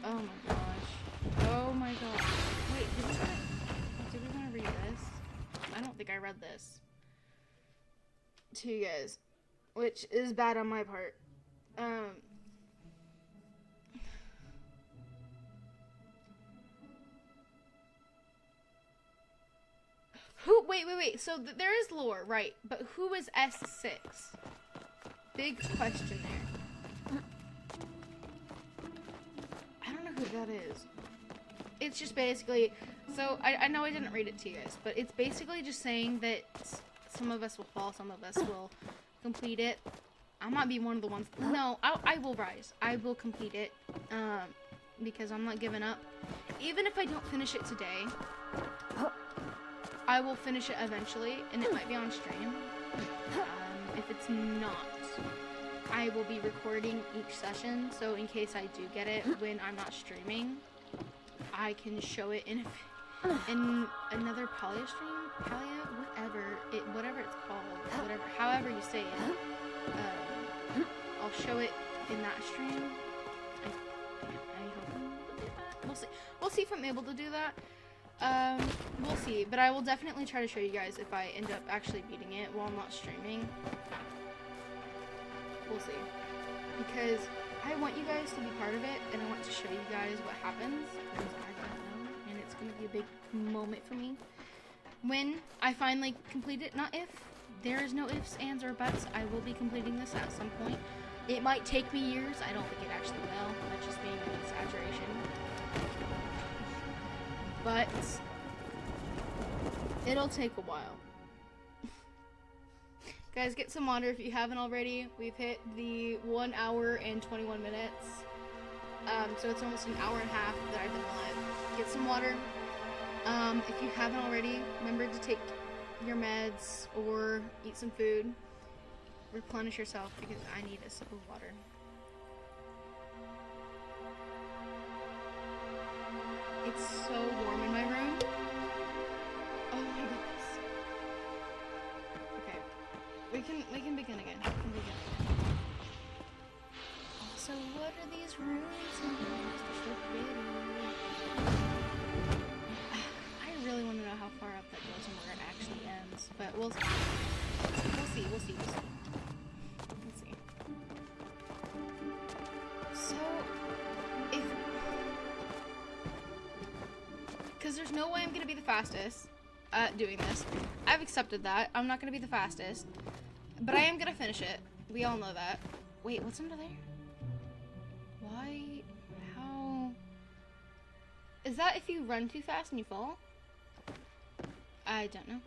Oh my gosh. Oh my gosh. Wait, did we want to read this? I don't think I read this to you guys, which is bad on my part. Wait. So there is lore, right? But who is S6? Big question there. I don't know who that is. It's just basically, so I know I didn't read it to you guys, but it's basically just saying that some of us will fall, some of us will complete it. I might be one of the ones. No, I will rise. I will complete it, because I'm not giving up. Even if I don't finish it today, I will finish it eventually, and it might be on stream. If it's not, I will be recording each session, so in case I do get it when I'm not streaming, I can show it in another Palia stream, Palia, whatever it's called, however you say it. I'll show it in that stream. I hope I'm able to do that. We'll see if I'm able to do that. we'll see. But I will definitely try to show you guys if I end up actually beating it while I'm not streaming. We'll see. Because I want you guys to be part of it, and I want to show you guys what happens, because I don't know, and it's going to be a big moment for me. When I finally complete it, not if, there is no ifs, ands, or buts, I will be completing this at some point. It might take me years, I don't think it actually will, that's just being an exaggeration. But it'll take a while. Guys, get some water if you haven't already. We've hit the 1 hour and 21 minutes. So it's almost an hour and a half that I've been live. Get some water. If you haven't already, remember to take your meds or eat some food. Replenish yourself because I need a sip of water. It's so warm in my room. Oh my goodness. Okay. We can begin again. So what are these runes and so pretty? I really want to know how far up that goes and where it actually ends, but we'll see. Let's see. So because there's no way I'm gonna be the fastest at doing this. I've accepted that. I'm not gonna be the fastest, but I am gonna finish it. We all know that. Wait, what's under there? Why? How? Is that if you run too fast and you fall? I don't know.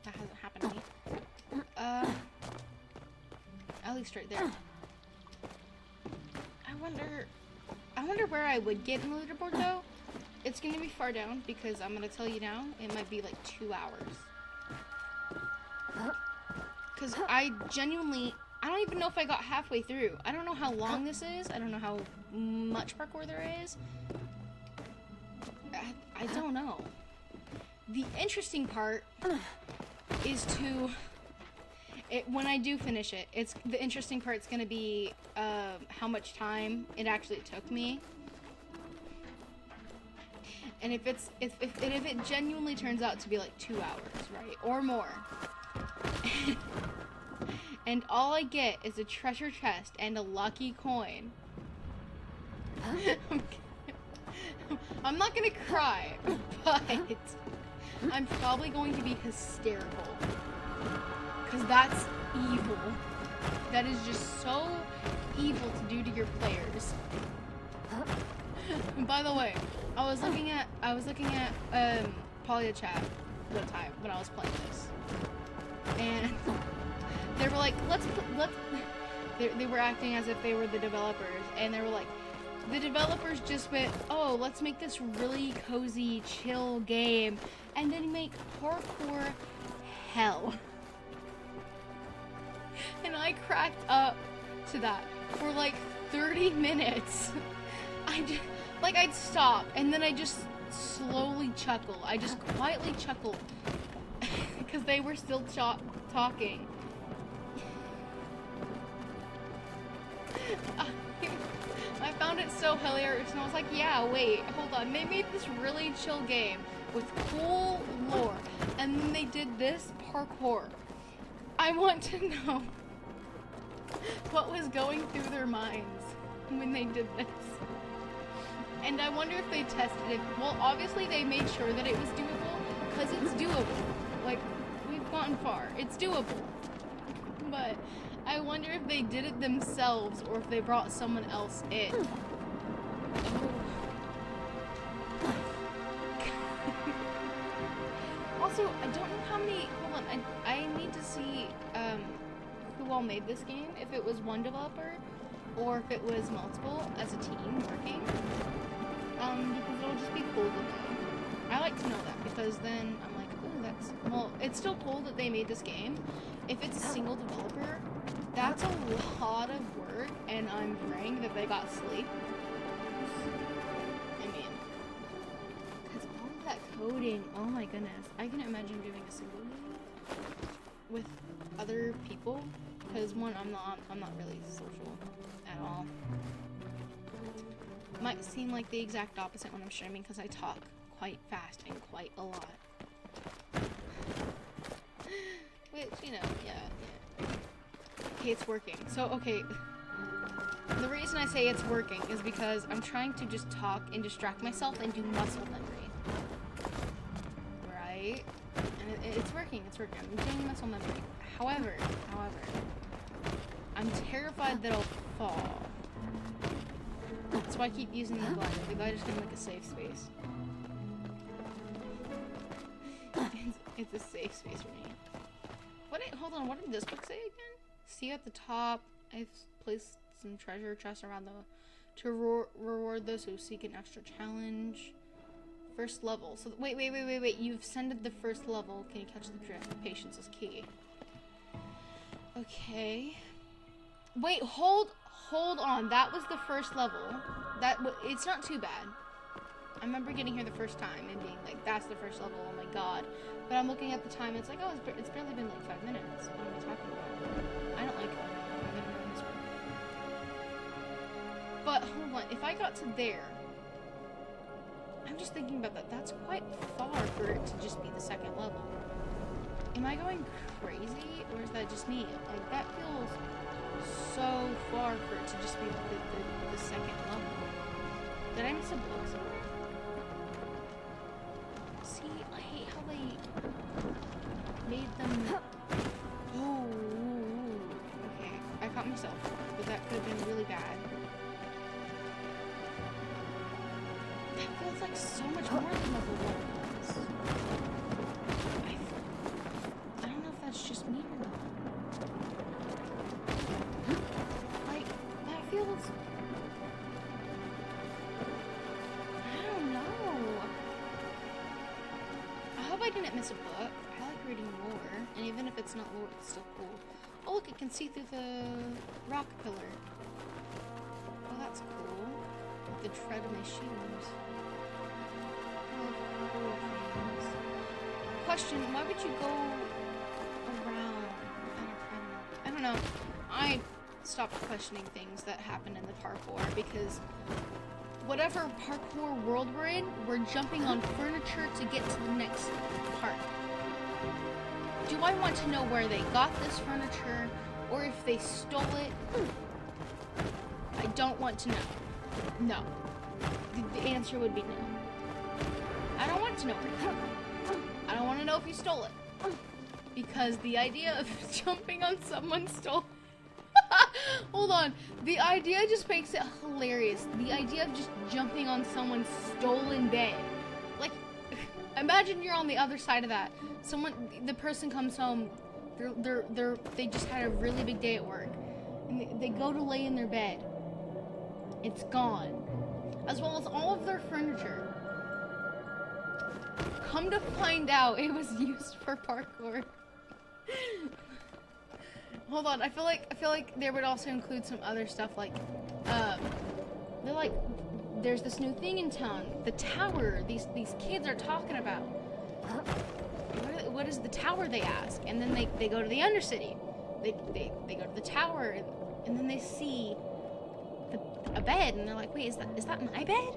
That hasn't happened to me. At least right there. I wonder where I would get in the leaderboard though. It's gonna be far down because I'm gonna tell you now, it might be like 2 hours. Cause I don't even know if I got halfway through. I don't know how long this is. I don't know how much parkour there is. I don't know. The interesting part is when I do finish it, the interesting part's gonna be how much time it actually took me. And if it genuinely turns out to be like 2 hours, right, or more, and all I get is a treasure chest and a lucky coin, I'm not gonna cry, but I'm probably going to be hysterical, because that's evil. That is just so evil to do to your players. And by the way, I was looking at Palia chat one time when I was playing this, and they were like, they were acting as if they were the developers, and they were like, the developers just went, oh, let's make this really cozy, chill game, and then make parkour hell. And I cracked up to that for like 30 minutes. I'd stop, and then I just slowly chuckle. I just quietly chuckled because they were still talking. I found it so hilarious, and I was like, yeah, wait, hold on. They made this really chill game with cool lore, and then they did this parkour. I want to know what was going through their minds when they did this. And I wonder if they tested it. Well, obviously they made sure that it was doable, because it's doable. Like, we've gotten far. It's doable. But I wonder if they did it themselves or if they brought someone else in. Also, I don't know how many... Hold on. I need to see who all made this game. If it was one developer or if it was multiple as a team working. Because it'll just be cool to know. I like to know that because then I'm like, oh, that's... Well, it's still cool that they made this game. If it's a single developer, that's a lot of work, and I'm praying that they got sleep. I mean, because all of that coding, oh my goodness. I can imagine doing a single game with other people, because one, I'm not really social at all. might seem like the exact opposite when I'm streaming because I talk quite fast and quite a lot. Which, you know, yeah. Okay, it's working. So, okay. The reason I say it's working is because I'm trying to just talk and distract myself and do muscle memory. Right? And it's working, it's working. I'm doing muscle memory. However, I'm terrified that I'll fall. That's why I keep using the glider. The glider's gonna make a safe space. It's a safe space for me. Hold on, what did this book say again? See you at the top. I've placed some treasure chests around to reward those who seek an extra challenge. First level. So wait. You've ascended the first level. Can you catch the drift? Patience is key. Okay. Wait, hold on. That was the first level. It's not too bad. I remember getting here the first time and being like, that's the first level, oh my god. But I'm looking at the time, it's like, oh, it's barely been like 5 minutes. What am I talking about? I don't like it. I'm gonna ruin this one. But, hold on, if I got to there, I'm just thinking about that. That's quite far for it to just be the second level. Am I going crazy, or is that just me? Like, that feels so far for it to just be the second level. Did I miss a book somewhere? See, I hate how they made them... Oh, okay. I caught myself, but that could have been really bad. That feels like so much more than level 1 was. I don't know if that's just me or not. Like, that feels... I didn't miss a book. I like reading lore, and even if it's not lore, it's still cool. Oh look, it can see through the rock pillar. Oh, that's cool. The tread of my shoes. Cool things. Question, why would you go around? I don't know. I stopped questioning things that happen in the parkour because whatever parkour world we're in, we're jumping on furniture to get to the next part. Do I want to know where they got this furniture, or if they stole it? I don't want to know. No. The answer would be no. I don't want to know where he got it. I don't want to know if he stole it. Because the idea of jumping on someone's stole... Hold on. The idea just makes it hilarious. The idea of just jumping on someone's stolen bed. Like, imagine you're on the other side of that. The person comes home. They just had a really big day at work, and they go to lay in their bed. It's gone, as well as all of their furniture. Come to find out, it was used for parkour. Hold on, I feel like there would also include some other stuff like, they're like, there's this new thing in town, the tower. These kids are talking about. What is the tower? They ask, and then they go to the Undercity. They go to the tower, and then they see a bed, and they're like, wait, is that my bed?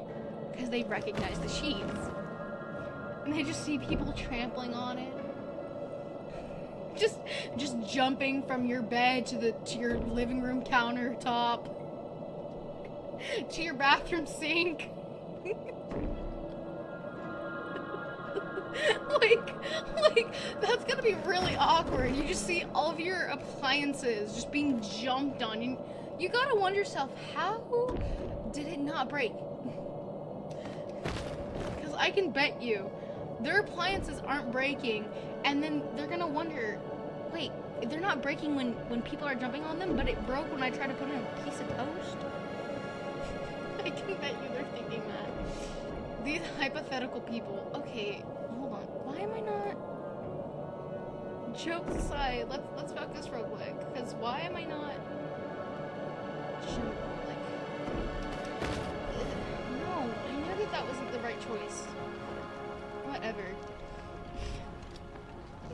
Because they recognize the sheets, and they just see people trampling on it. Just jumping from your bed to your living room countertop to your bathroom sink. like that's gonna be really awkward. You just see all of your appliances just being jumped on. You gotta wonder yourself, how did it not break? Because I can bet you their appliances aren't breaking, and then they're gonna wonder, wait, they're not breaking when people are jumping on them, but it broke when I tried to put in a piece of toast? I can bet you they're thinking that. These hypothetical people. Okay, hold on. Why am I not... Jokes aside, let's focus real quick, because why am I not... No, I knew that wasn't the right choice. Whatever. I'm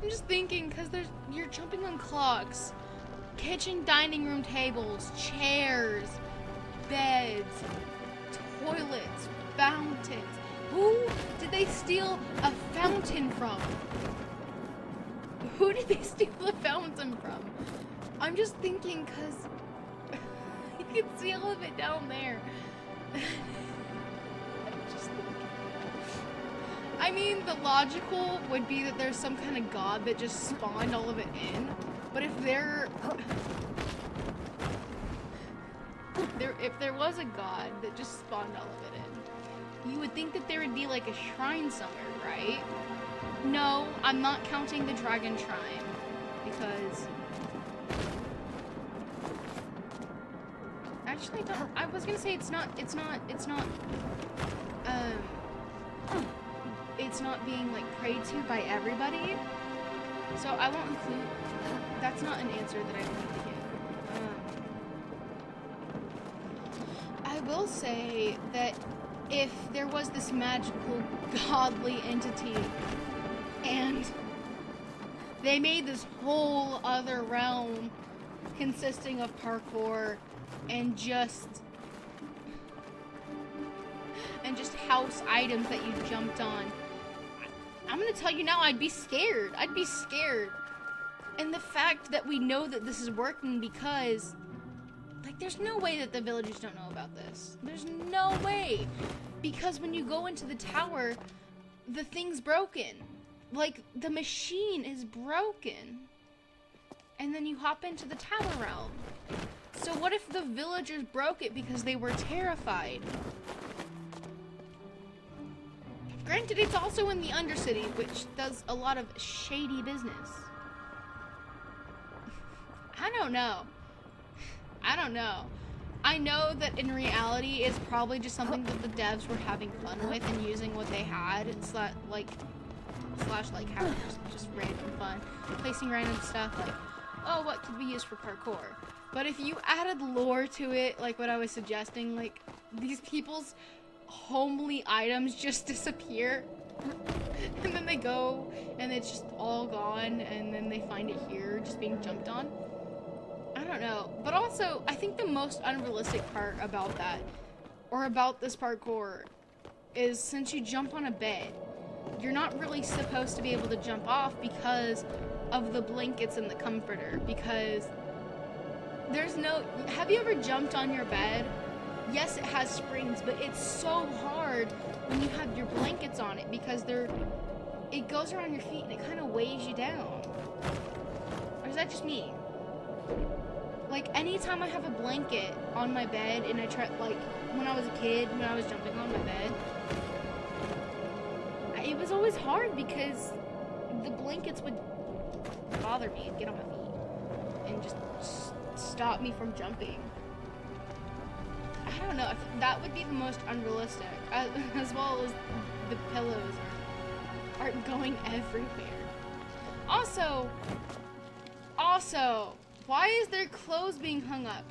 just thinking, because you're jumping on clocks, kitchen dining room tables, chairs, beds, toilets, fountains. Who did they steal a fountain from? Who did they steal the fountain from? I'm just thinking, cause you can see all of it down there. I'm just thinking. I mean, the logical would be that there's some kind of god that just spawned all of it in. But if if there was a god that just spawned all of it in, you would think that there would be like a shrine somewhere, right? No, I'm not counting the dragon shrine because actually I was gonna say it's not being like prayed to by everybody, so I won't include. That's not an answer that I need to give. I will say that if there was this magical godly entity and they made this whole other realm consisting of parkour and just house items that you jumped on, I'm gonna tell you now, I'd be scared. I'd be scared. And the fact that we know that this is working because, like, there's no way that the villagers don't know about this. There's no way. Because when you go into the tower, the thing's broken. Like, the machine is broken. And then you hop into the tower realm. So what if the villagers broke it because they were terrified? Granted, it's also in the Undercity, which does a lot of shady business. I don't know. I know that in reality, it's probably just something that the devs were having fun with and using what they had, slash having just random fun, placing random stuff like, oh, what could be used for parkour? But if you added lore to it, like what I was suggesting, like these people's homely items just disappear, and then they go and it's just all gone, and then they find it here just being jumped on. I don't know. But also, I think the most unrealistic part about that, or about this parkour, is since you jump on a bed, you're not really supposed to be able to jump off because of the blankets and the comforter, because there's no... Have you ever jumped on your bed? Yes, it has springs, but it's so hard when you have your blankets on it because it goes around your feet and it kind of weighs you down. Or is that just me? Like, anytime I have a blanket on my bed and I try, like, when I was a kid, when I was jumping on my bed, it was always hard because the blankets would bother me and get on my feet and just stop me from jumping. I don't know, that would be the most unrealistic, as well as the pillows aren't going everywhere. Also, why is there clothes being hung up?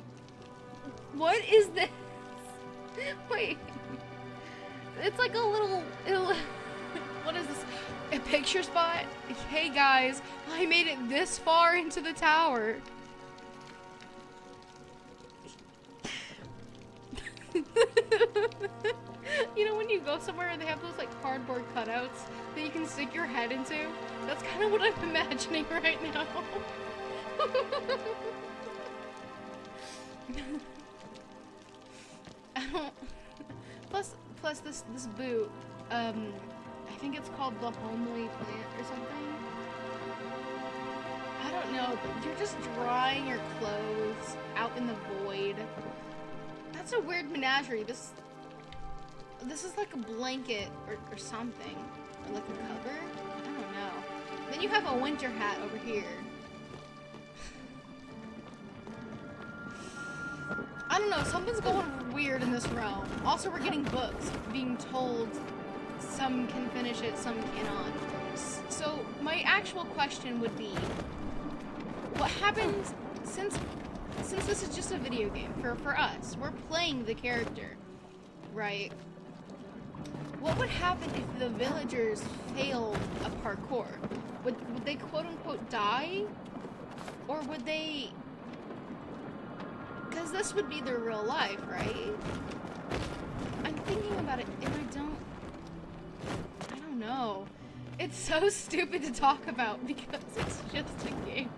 What is this? Wait. It's like a little... What is this? A picture spot? Hey guys, I made it this far into the tower. You know when you go somewhere and they have those like cardboard cutouts that you can stick your head into? That's kind of what I'm imagining right now. I don't... Plus this boot, I think it's called the homely plant or something. I don't know, but you're just drying your clothes out in the void. That's a weird menagerie. This is like a blanket or something. Or like a cover? I don't know. Then you have a winter hat over here. I don't know, something's going weird in this realm. Also, we're getting books, being told some can finish it, some cannot. So, my actual question would be, what happens since this is just a video game for us? We're playing the character, right? What would happen if the villagers failed a parkour? Would they quote-unquote die? Or would they Because this would be their real life, right? I'm thinking about it, and I don't know. It's so stupid to talk about because it's just a game.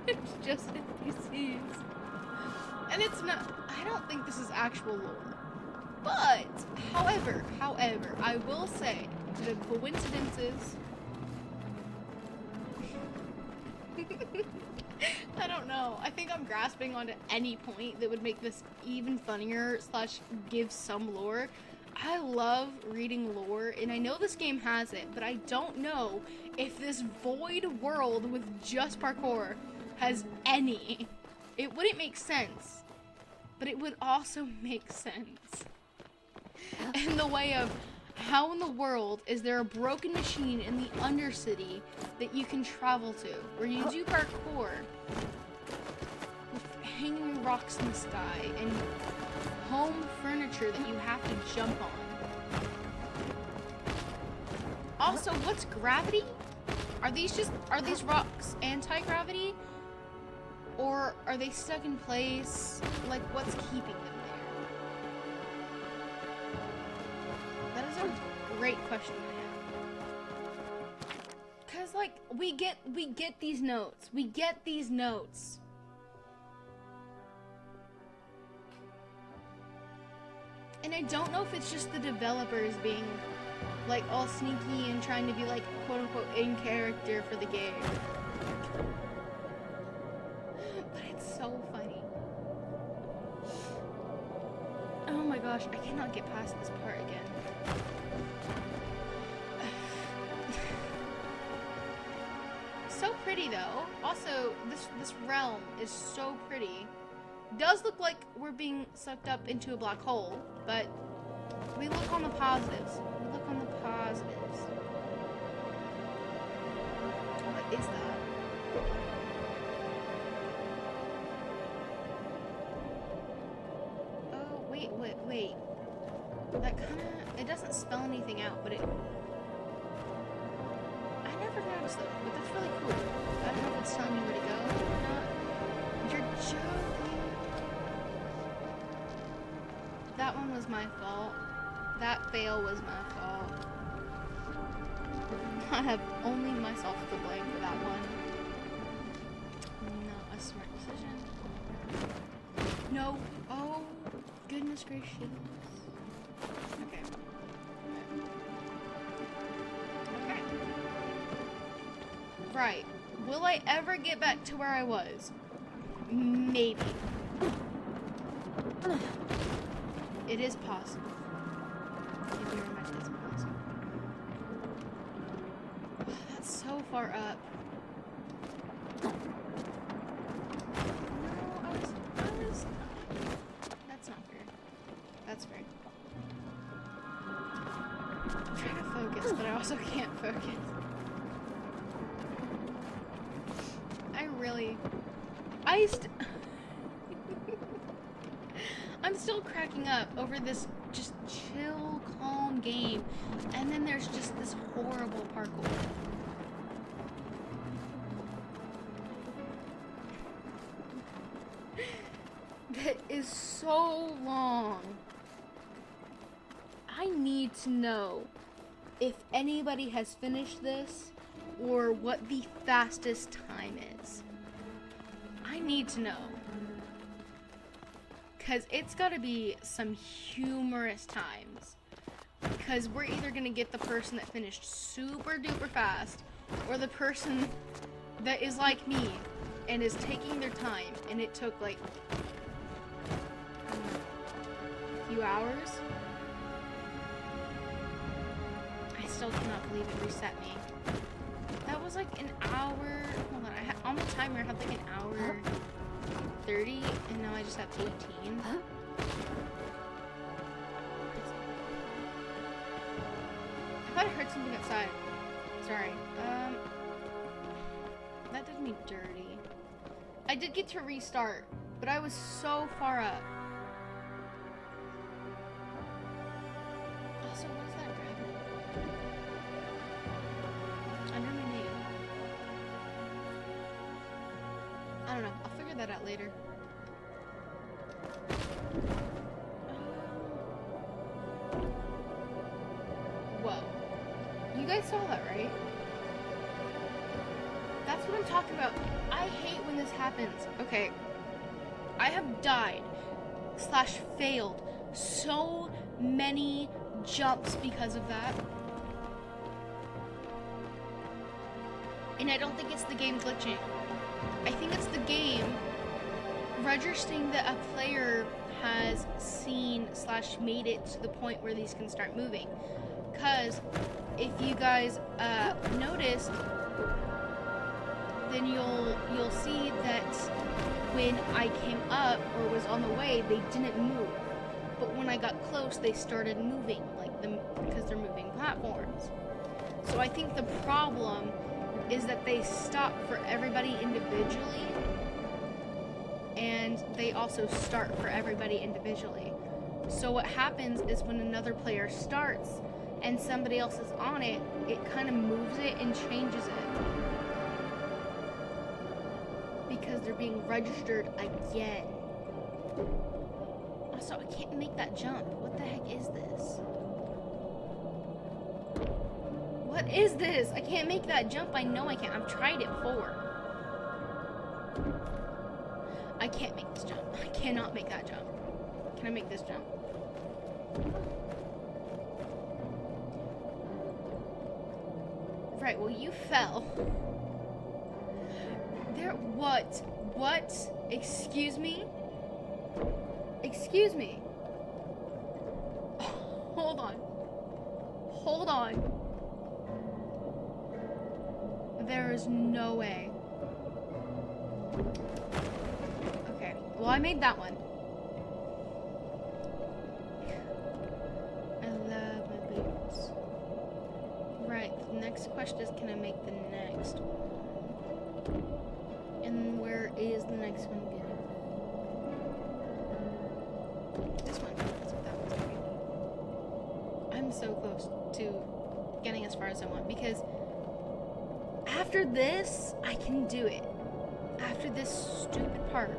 It's just NPCs. And it's not, I don't think this is actual lore. But, however, I will say the coincidences. I don't know. I think I'm grasping onto any point that would make this even funnier / give some lore. I love reading lore, and I know this game has it, but I don't know if this void world with just parkour has any. It wouldn't make sense, but it would also make sense. In the way of, how in the world is there a broken machine in the Undercity that you can travel to, where you do parkour with hanging rocks in the sky and home furniture that you have to jump on? Also, what's gravity? Are these rocks anti-gravity? Or are they stuck in place? Like, what's keeping them there? That is a great question I have. Cause like, we get these notes. We get these notes. And I don't know if it's just the developers being like all sneaky and trying to be like quote unquote in character for the game. But it's so funny. Oh my gosh, I cannot get past this part again. So pretty though. Also, this realm is so pretty. Does look like we're being sucked up into a black hole, but we look on the positives. We look on the positives. What is that? Oh, wait. That kinda, it doesn't spell anything out, but it, I never noticed that, but that's really cool. I don't know if it's telling me where to go or not. You're joking. That one was my fault. That fail was my fault. I have only myself to blame for that one. Not a smart decision. No. Oh, goodness gracious. Okay. Okay. Right. Will I ever get back to where I was? Maybe. It is possible. Thank you very much, it's possible. That's so far up. No, I was... That's not fair. That's fair. I'm trying to focus, but I also can't focus. I'm still cracking up over this just chill, calm game, and then there's just this horrible parkour. That is so long. I need to know if anybody has finished this or what the fastest time is. I need to know. Because it's got to be some humorous times. Because we're either going to get the person that finished super duper fast, or the person that is like me and is taking their time, and it took like a few hours. I still cannot believe it reset me. That was like an hour. Hold on, on the timer I had like an hour 30, and now I just have 18. I thought I heard something outside. Sorry. That did me dirty. I did get to restart, but I was so far up. Also, what is that gravity? Under my name. I don't know. I'll figure figure that out later. Whoa. You guys saw that, right? That's what I'm talking about. I hate when this happens. Okay. I have died / failed so many jumps because of that. And I don't think it's the game glitching. I think it's the game registering that a player has seen / made it to the point where these can start moving. Because if you guys noticed, then you'll see that when I came up or was on the way, they didn't move. But when I got close, they started moving, because they're moving platforms. So I think the problem is that they stop for everybody individually, and they also start for everybody individually. So what happens is when another player starts and somebody else is on it, it kind of moves it and changes it. Because they're being registered again. Also, I can't make that jump. What the heck is this? What is this? I can't make that jump. I know I can't. I've tried it before. I can't make this jump. I cannot make that jump. Can I make this jump? Right, well, you fell. There, what? What? Excuse me? Excuse me. Hold on. Hold on. There is no way. Okay, well, I made that one. I love my boots. Right, the next question is, can I make the next one? And where is the next one going? This one. That's what that one's going. I'm so close to getting as far as I want, because after this, I can do it. After this stupid part,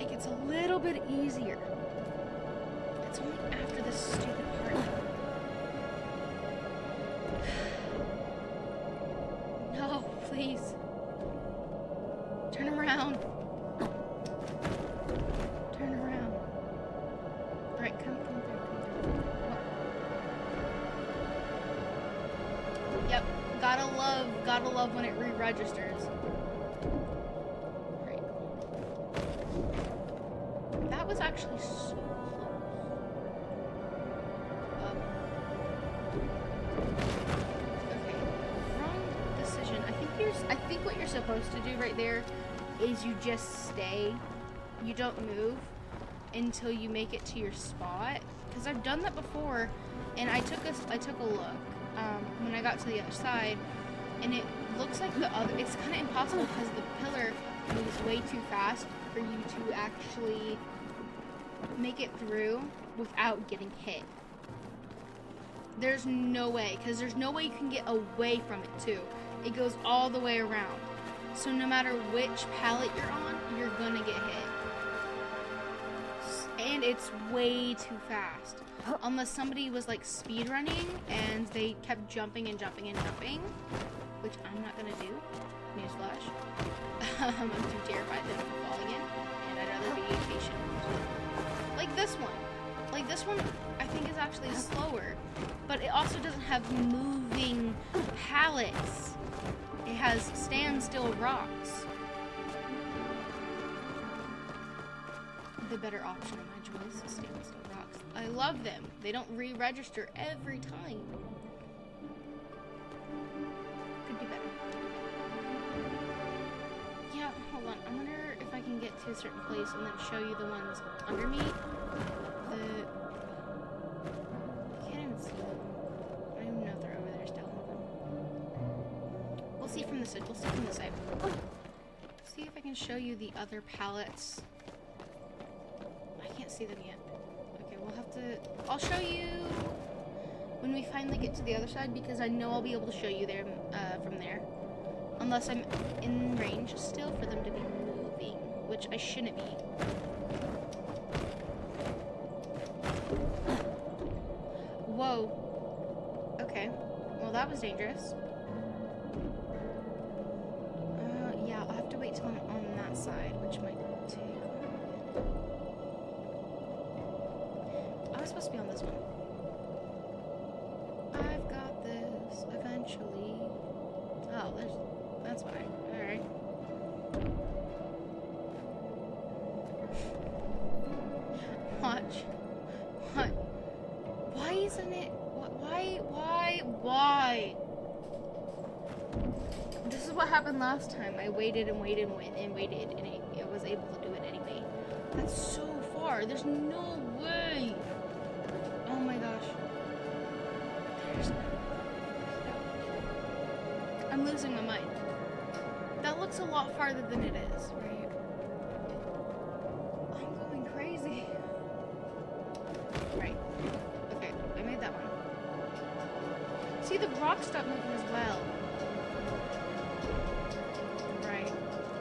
it gets a little bit easier. It's only after this stupid part. No, please. Turn around. Turn around. Alright, come through. Yep, gotta love when it re-registers. Right. That was actually so close. Okay, wrong decision. I think what you're supposed to do right there is you just stay. You don't move until you make it to your spot. Because I've done that before, and I took a look when I got to the other side, and it looks like it's kind of impossible because the pillar moves way too fast for you to actually make it through without getting hit. There's no way, because there's no way you can get away from it too. It goes all the way around. So no matter which pallet you're on, you're gonna get hit. And it's way too fast. Unless somebody was like speed running and they kept jumping and jumping and jumping, which I'm not gonna do. Newsflash. I'm too terrified of falling in, and I'd rather be patient. Like this one. Like this one, I think is actually slower, but it also doesn't have moving pallets. It has standstill rocks. The better option of my choice is standstill rocks. I love them. They don't re-register every time. Could be better. Yeah, hold on. I wonder if I can get to a certain place and then show you the ones under me. I can't even see them. I don't even know if they're over there still. We'll see from this side. We'll see from this side. See if I can show you the other pallets. I can't see them yet. Okay, we'll have to... I'll show you when we finally get to the other side, because I know I'll be able to show you there from there. Unless I'm in range still for them to be moving. which I shouldn't be. Whoa. Okay. Well, that was dangerous. Yeah, I'll have to wait till I'm on that side, which might take a minute. I was supposed to be on this one. I've got this eventually. Oh, that's why. Alright. Watch. What? Why isn't it? Why? This is what happened last time. I waited and waited and waited, and I was able to do it anyway. That's so far. There's no way. Oh my gosh. I'm losing my mind. That looks a lot farther than it is, right? I'm going crazy. Right. Okay, I made that one. See, the rocks stop moving as well. Right.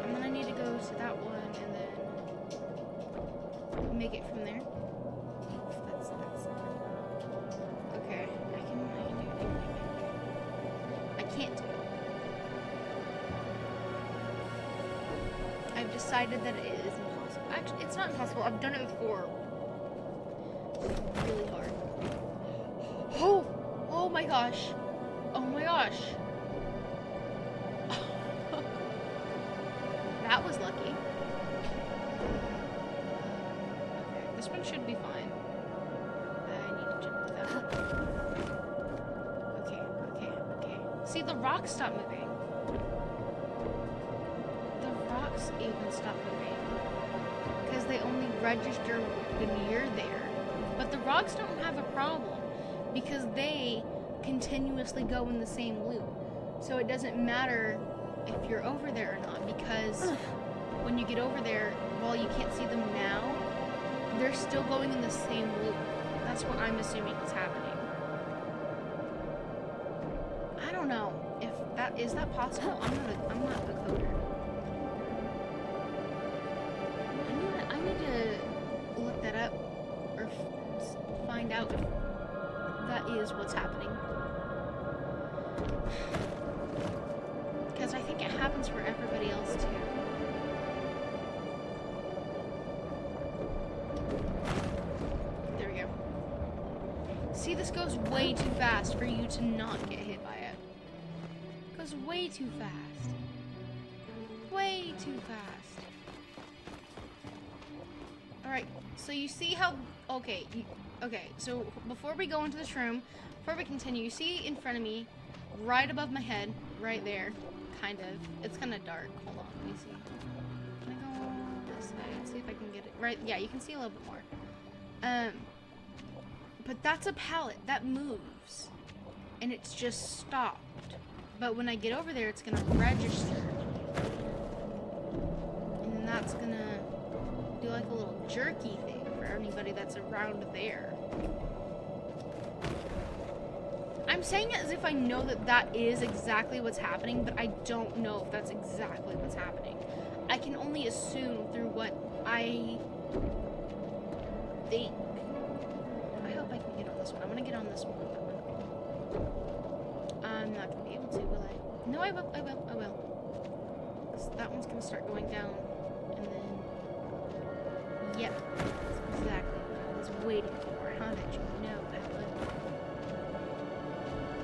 And then I need to go to that one and then make it from there. That's okay. I can do it. I can't do it. I've decided that it is impossible. Actually, it's not impossible. I've done it before. Really hard. Oh my gosh. Oh my gosh. That was lucky. Okay, this one should be fine. I need to jump to that one. Okay. See, the rocks stop moving. The rocks even stop moving. Because they only register when you're there. But the rocks don't have a problem. Because they continuously go in the same loop. So it doesn't matter if you're over there or not, because when you get over there, while you can't see them now, they're still going in the same loop. That's what I'm assuming is happening. I don't know if that is that possible. I'm not a coder. I need to look that up or find out if that is what's happening. Because I think it happens for everybody else too. There we go. See, this goes way too fast for you to not get hit by it. It goes way too fast. Way too fast. Alright, so you see how... Okay, so before we go into this room, before we continue, you see in front of me, right above my head, right there, kind of. It's kind of dark. Hold on, let me see. Can I go this way? See if I can get it. Right, yeah, you can see a little bit more. But that's a pallet. That moves. And it's just stopped. But when I get over there, it's going to register. And then that's going to do like a little jerky thing for anybody that's around there. I'm saying it as if I know that that is exactly what's happening, but I don't know if that's exactly what's happening. I can only assume through what I think. I hope I can get on this one. I want to get on this one. I'm not going to be able to, will I? No, I will. 'Cause that one's going to start going down, and then... Yep, that's exactly what I was waiting for. How did you know that?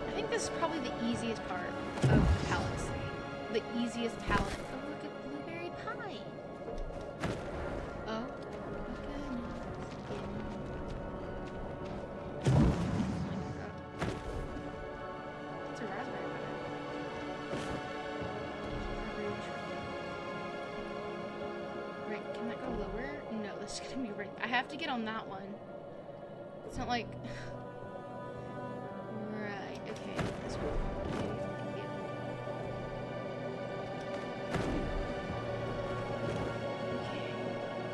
I think this is probably the easiest part of the pallets. The easiest pallet. Oh, look at blueberry pie. Oh, my goodness. It's a raspberry pie. Right, can that go lower? No, this is gonna be right. I have to get on that one. It's not like... Right, okay, this one. Yeah. Okay,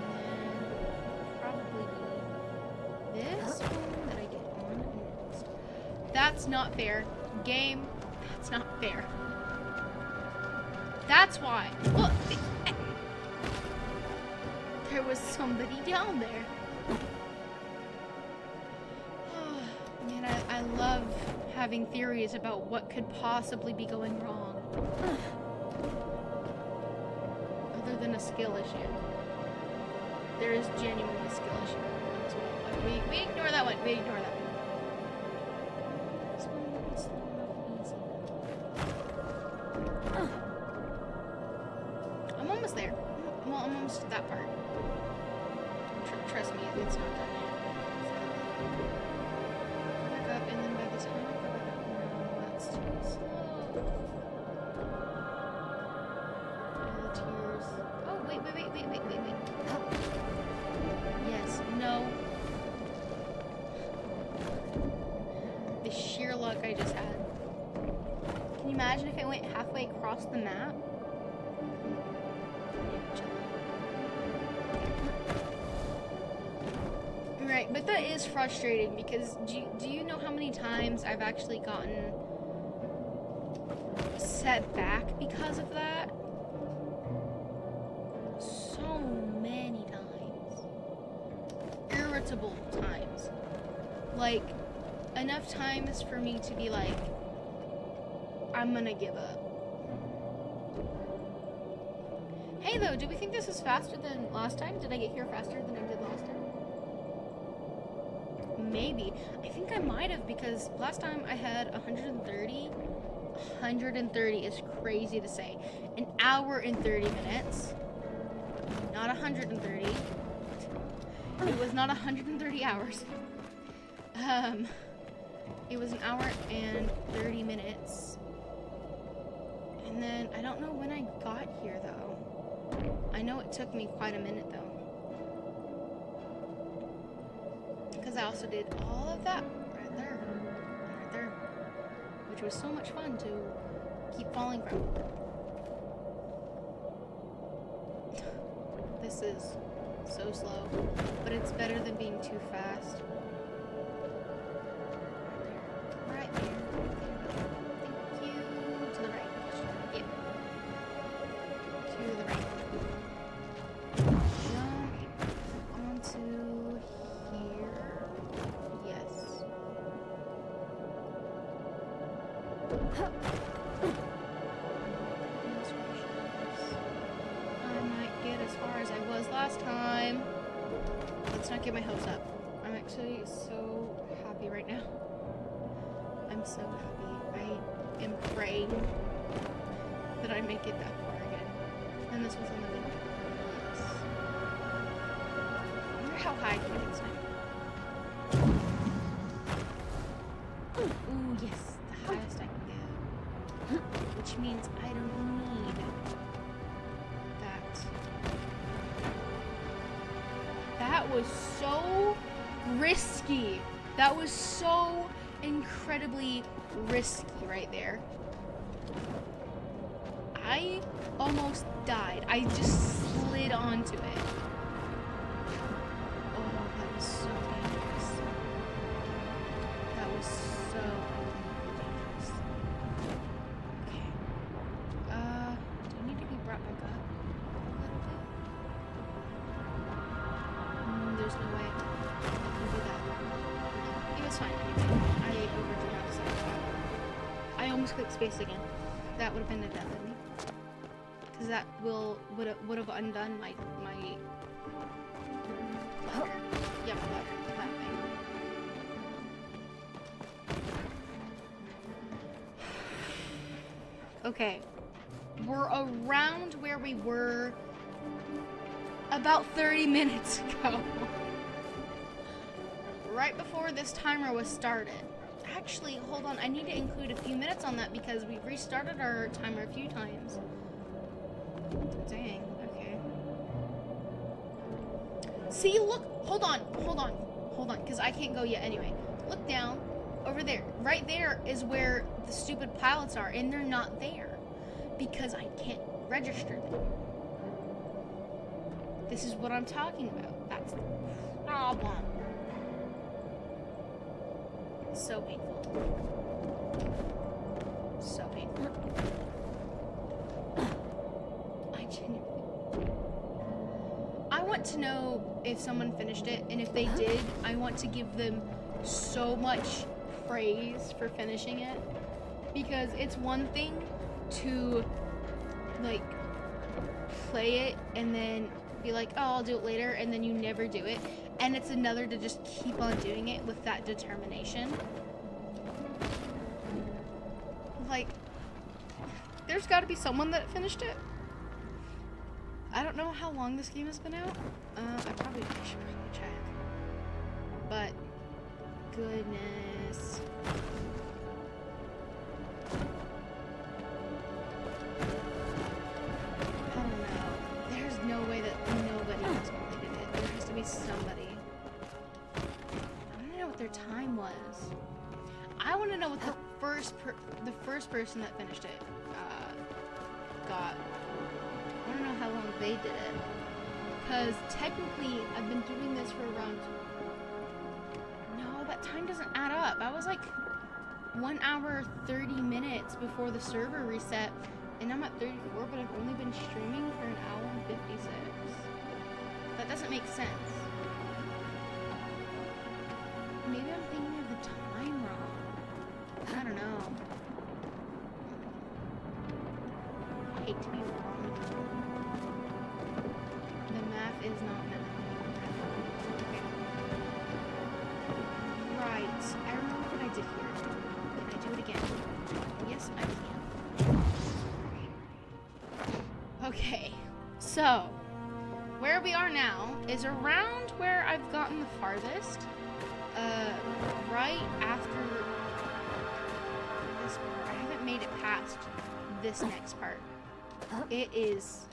and then probably this one that I get on next. That's not fair. Game, that's not fair. That's why. Look. there was somebody down there. Man, I love having theories about what could possibly be going wrong. Other than a skill issue. There is genuinely a skill issue as well. But we ignore that one. We ignore that one. This one will be slow enough and easy. I'm almost there. Well, I'm almost at that part. Trust me, it's not done yet. Back up, and then by the time I go back up, no, that's too slow. And the tears. Oh, wait. Yes, no. The sheer luck I just had. Can you imagine if it went halfway across the map? Right, but that is frustrating because do you know how many times I've actually gotten set back because of that? So many times. Irritable times. Like, enough times for me to be like, I'm gonna give up. Hey though, do we think this is faster than last time? Did I get here faster than I did last time? Maybe. I think I might have because last time I had 130. 130 is crazy to say. An hour and 30 minutes. Not 130. It was not 130 hours. It was an hour and 30 minutes. And then I don't know when I got here though. I know it took me quite a minute though. Because I also did all of that right there, which was so much fun to keep falling from. This is so slow, but it's better than being too fast. Right there. Thank you. To the right. Yeah. To the right. Jump onto here. Yes. I might get as far as I was last time. Let's not get my hopes up. I'm actually so happy right now. I'm so happy. I am praying that I make it that far again. And this was on the video. Yes. I wonder how high I can get this time. Ooh, yes. The highest I can go. Which means I don't need that. That was so risky. That was so incredibly risky right there. I almost died. I just slid onto it. Oh, that was so dangerous. That was so dangerous. Okay. Do I need to be brought back up a little bit? There's no way I can do that. It was fine anyway. I overdrew out so I almost clicked space again. That would have been a death ending. Because that would have undone my yeah, that thing. Okay. We're around where we were about 30 minutes ago. Right before this timer was started. Actually, hold on. I need to include a few minutes on that because we've restarted our timer a few times. Dang, okay. See, look, hold on, because I can't go yet anyway. Look down, over there. Right there is where the stupid pilots are, and they're not there. Because I can't register them. This is what I'm talking about. That's the problem. So painful. So painful. want to know if someone finished it, and if they did, I want to give them so much praise for finishing it, because it's one thing to like play it and then be like, oh, I'll do it later, and then you never do it, and it's another to just keep on doing it with that determination. Like, there's got to be someone that finished it. I don't know how long this game has been out. I should probably check. But goodness. I don't know. There's no way that nobody has completed it. There has to be somebody. I want to know what their time was. I want to know what the first person that finished it got. I don't know how long they did it. Because technically, I've been doing this for around... No, that time doesn't add up. I was like 1 hour 30 minutes before the server reset, and I'm at 34, but I've only been streaming for 1 hour and 56. That doesn't make sense. Maybe I'm thinking of the time wrong. I don't know. I hate to be wrong. The math is not math. Okay. Right. I remember what I did here. Can I do it again? Yes, I can. Okay. So, where we are now is around where I've gotten the farthest. Right after this part. I haven't made it past this next part. It is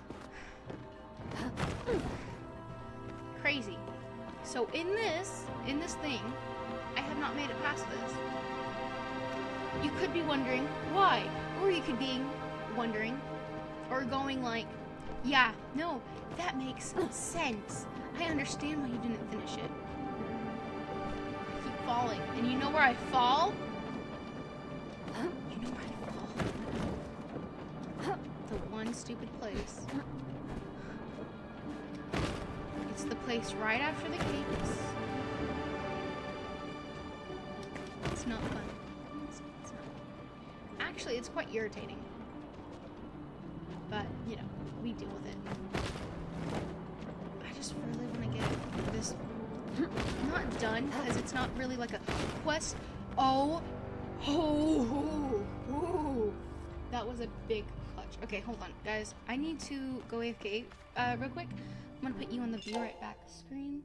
crazy. So in this thing, I have not made it past this. You could be wondering why, or you could be wondering or going like, yeah, no, that makes sense. I understand why you didn't finish it. I keep falling, and you know where I fall? You know where I fall? The one stupid place. It's the place right after the cakes. It's not fun. It's not. Actually, it's quite irritating. But, you know, we deal with it. I just really want to get this not done, because it's not really like a quest. Oh, that was a big clutch. Okay, hold on, guys. I need to go AFK real quick. I'm gonna put you on the be right back screen.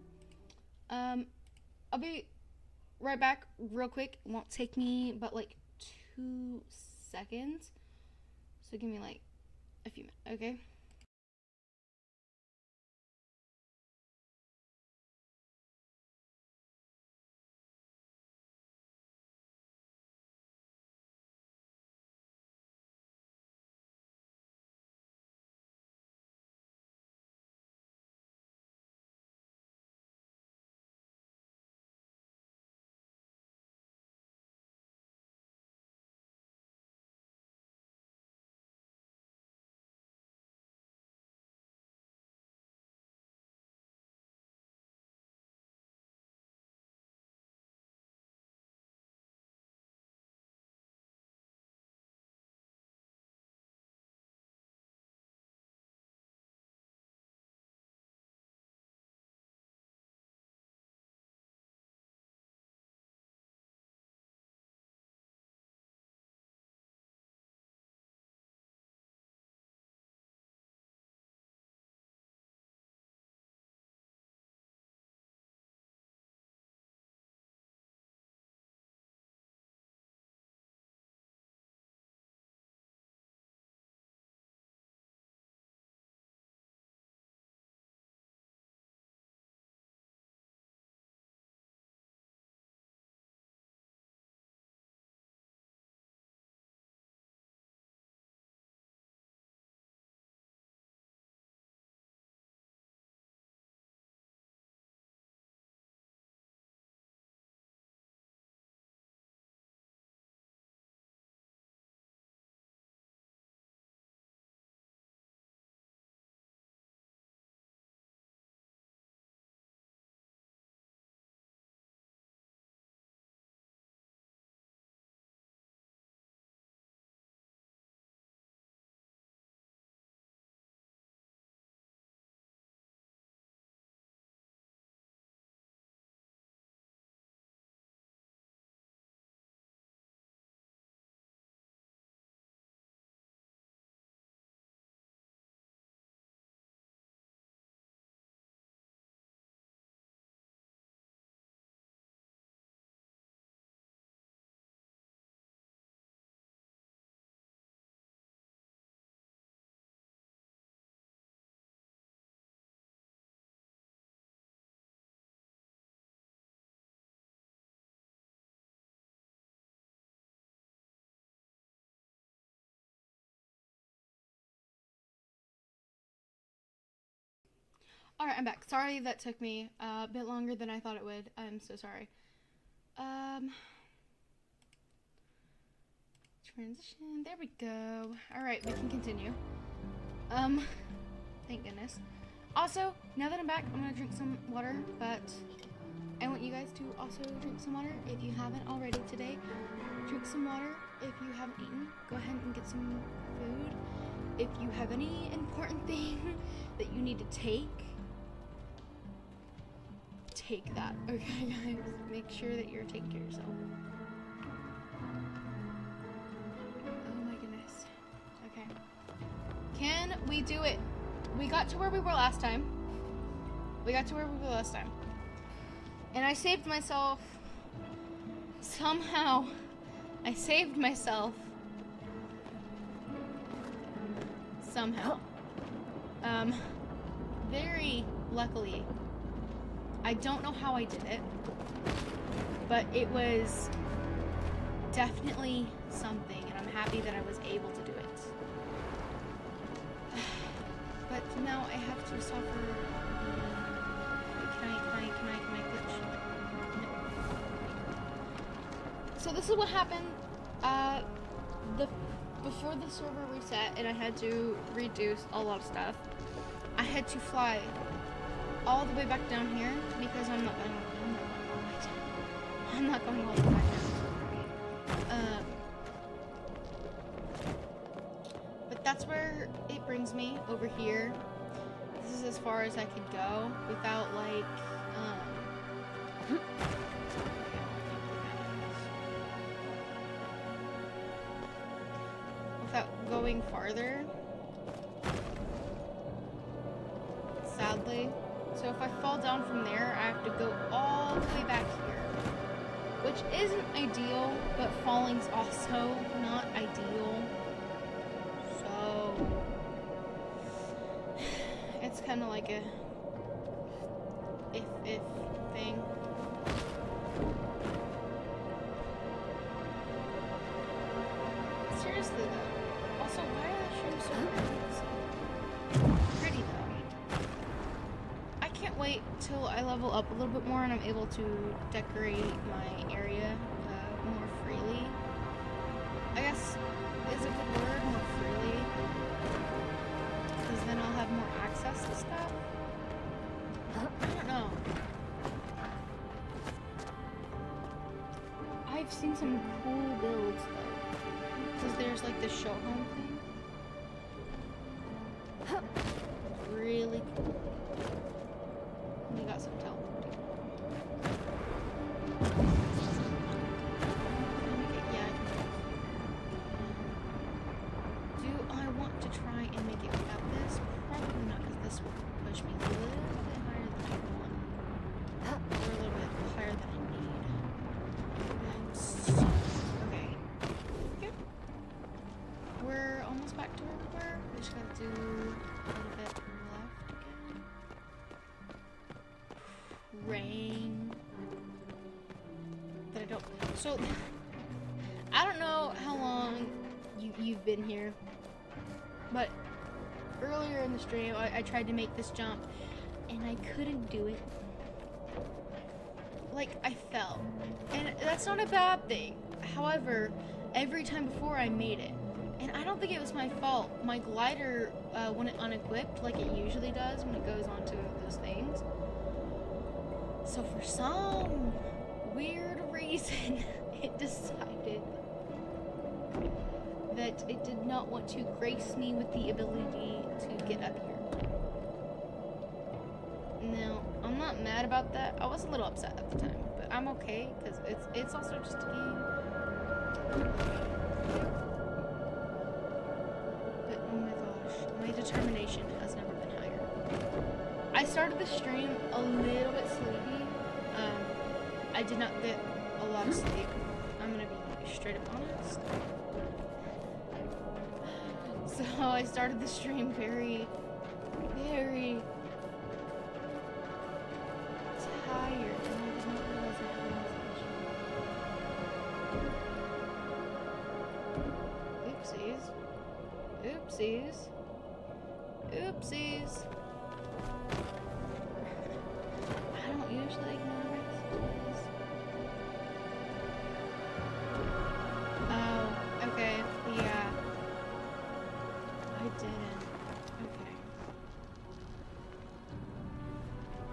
I'll be right back real quick. It won't take me but like 2 seconds. So give me like a few minutes, okay? Alright, I'm back. Sorry that took me a bit longer than I thought it would. I'm so sorry. Transition. There we go. Alright, we can continue. Thank goodness. Also, now that I'm back, I'm gonna drink some water, but I want you guys to also drink some water if you haven't already today. Drink some water if you haven't eaten. Go ahead and get some food. If you have any important thing that you need to take that. Okay, guys? Make sure that you're taking care of yourself. Oh my goodness. Okay. Can we do it? We got to where we were last time. And I saved myself. Somehow, I saved myself. Somehow. Very luckily. I don't know how I did it, but it was definitely something, and I'm happy that I was able to do it. But now I have to suffer. Can I glitch? No. So this is what happened. Before the server reset, and I had to reduce a lot of stuff. I had to fly all the way back down here because I'm not going all the way back down. But that's where it brings me over here. This is as far as I could go without like without going farther. Sadly. So if I fall down from there, I have to go all the way back here. Which isn't ideal, but falling's also not ideal. So it's kind of like a if thing. Seriously though. Also, why are the shrooms so pretty though? Wait till I level up a little bit more and I'm able to decorate my area more freely. I guess is a good word, more freely. Because then I'll have more access to stuff. I don't know. I've seen some cool builds though. Because there's like this show home thing. Really cool. We got some teleporting. Do I want to try and make it without this? Probably not, because this will push me a little bit higher than I want. Or a little bit higher than I need. Okay. Good. We're almost back to where we were. We just gotta do a little bit left again. Rain. But I don't. So I don't know how long you've been here, but earlier in the stream I tried to make this jump and I couldn't do it. Like I fell, and that's not a bad thing. However, every time before I made it, and I don't think it was my fault. My glider when it unequipped, like it usually does when it goes onto those things. So for some weird reason, it decided that it did not want to grace me with the ability to get up here. Now, I'm not mad about that. I was a little upset at the time, but I'm okay, because it's also just a game. But oh my gosh, my determination has never been higher. I started the stream a little bit sleepy. I did not get a lot of sleep. I'm gonna be straight up honest. So I started the stream very, very tired, and I did not realize I had Oopsies. Oopsies. Oopsies. don't usually ignore messages. Oh, okay, yeah. I didn't. Okay.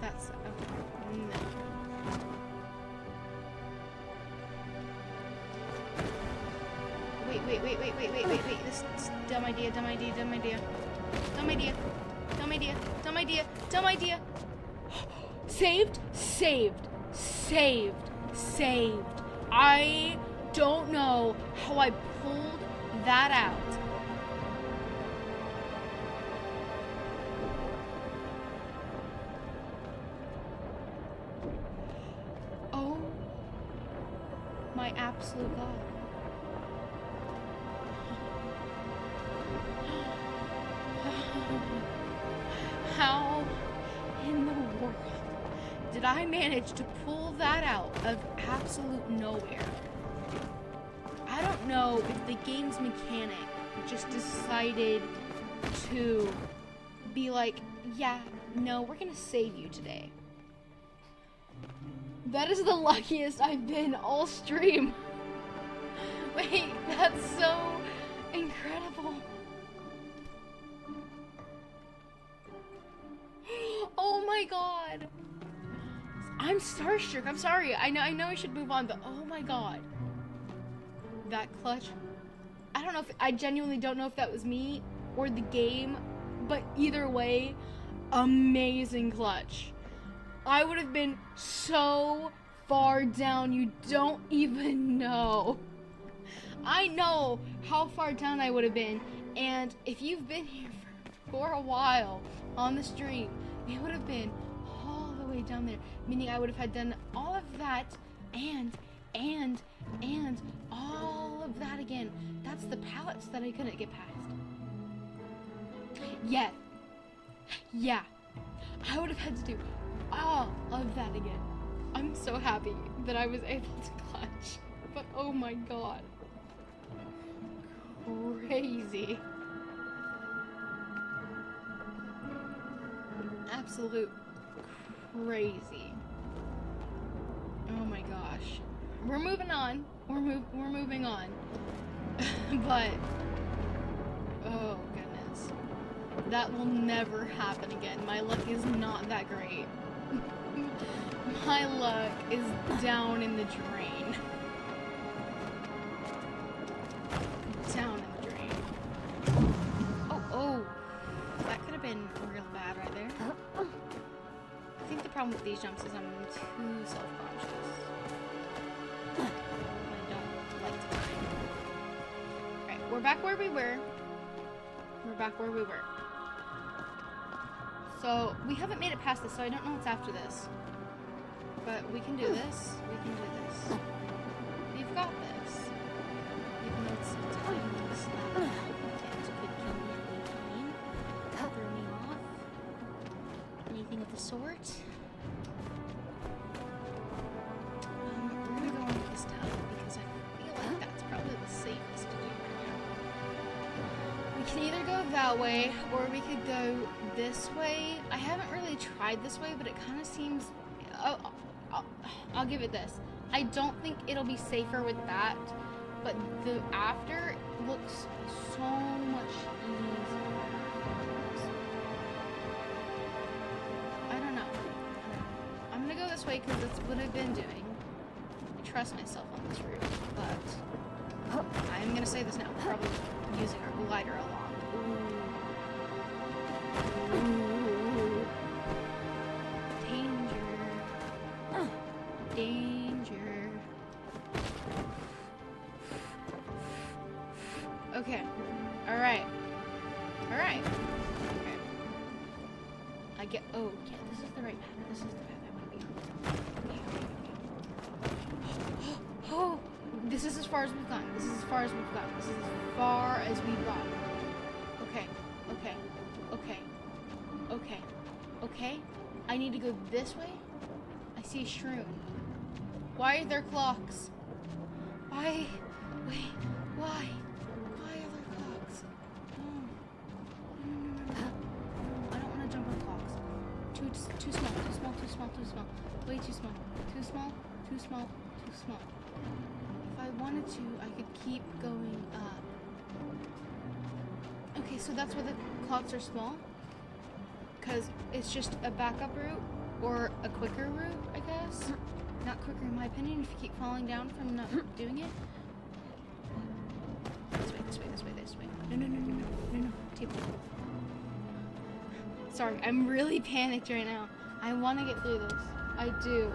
That's okay. No. Wait. This is dumb idea. Saved. I don't know how I pulled that out. Oh my absolute God. How in the world did I manage to pull that out of absolute nowhere? I don't know if the game's mechanic just decided to be like, yeah, no, we're gonna save you today. That is the luckiest I've been all stream. Wait, that's so incredible. Oh my God. I'm starstruck. I'm sorry. I know I should move on, but oh my God. That clutch. I genuinely don't know if that was me or the game, but either way, amazing clutch. I would have been so far down, you don't even know. I know how far down I would have been, and if you've been here for a while on the stream, it would have been all the way down there, meaning I would have had done all of that and all of that again. That's the pallets that I couldn't get past. Yeah, I would have had to do all of that again. I'm so happy that I was able to clutch, but oh my God, crazy. Absolute crazy. Oh my gosh. We're moving on. We're moving on. But oh goodness. That will never happen again. My luck is not that great. My luck is down in the drain. Down in the drain. Oh. That could have been real bad right there. I think the problem with these jumps is I'm too self-conscious. I don't like to die. Right, we're back where we were. So, we haven't made it past this, so I don't know what's after this. But we can do this. We've got this. Even though it's time to slap. It could kill me at any time. Throw me off. Anything of the sort. We're gonna go on with this tab because I feel like that's probably the safest to do right now. We can either go that way or we could go this way. I haven't really tried this way, but it kind of seems. I'll give it this. I don't think it'll be safer with that, but the after looks so much easier. I don't know. I'm gonna go this way because that's what I've been doing. I trust myself on this route, but I'm gonna say this now. Probably using our glider a lot. Ooh. Danger. Okay. Alright. Okay. I get. Oh, yeah, this is the right path. This is the path I want to be on. Okay. Oh! This is as far as we've gotten. This is as far as we've gotten. Okay. I need to go this way? I see a shroom. Why are there clocks? Why? Wait, why? Why are there clocks? No. I don't want to jump on clocks. too small, too small, too small, too small. Way too small. Too small, too small, too small. If I wanted to, I could keep going up. Okay, so that's why the clocks are small? Because it's just a backup route, or a quicker route, I guess? Not quicker in my opinion, if you keep falling down from not doing it. This way, this way, this way, this way. No, no, no, no, no, no, no, table. Sorry, I'm really panicked right now. I want to get through this. I do.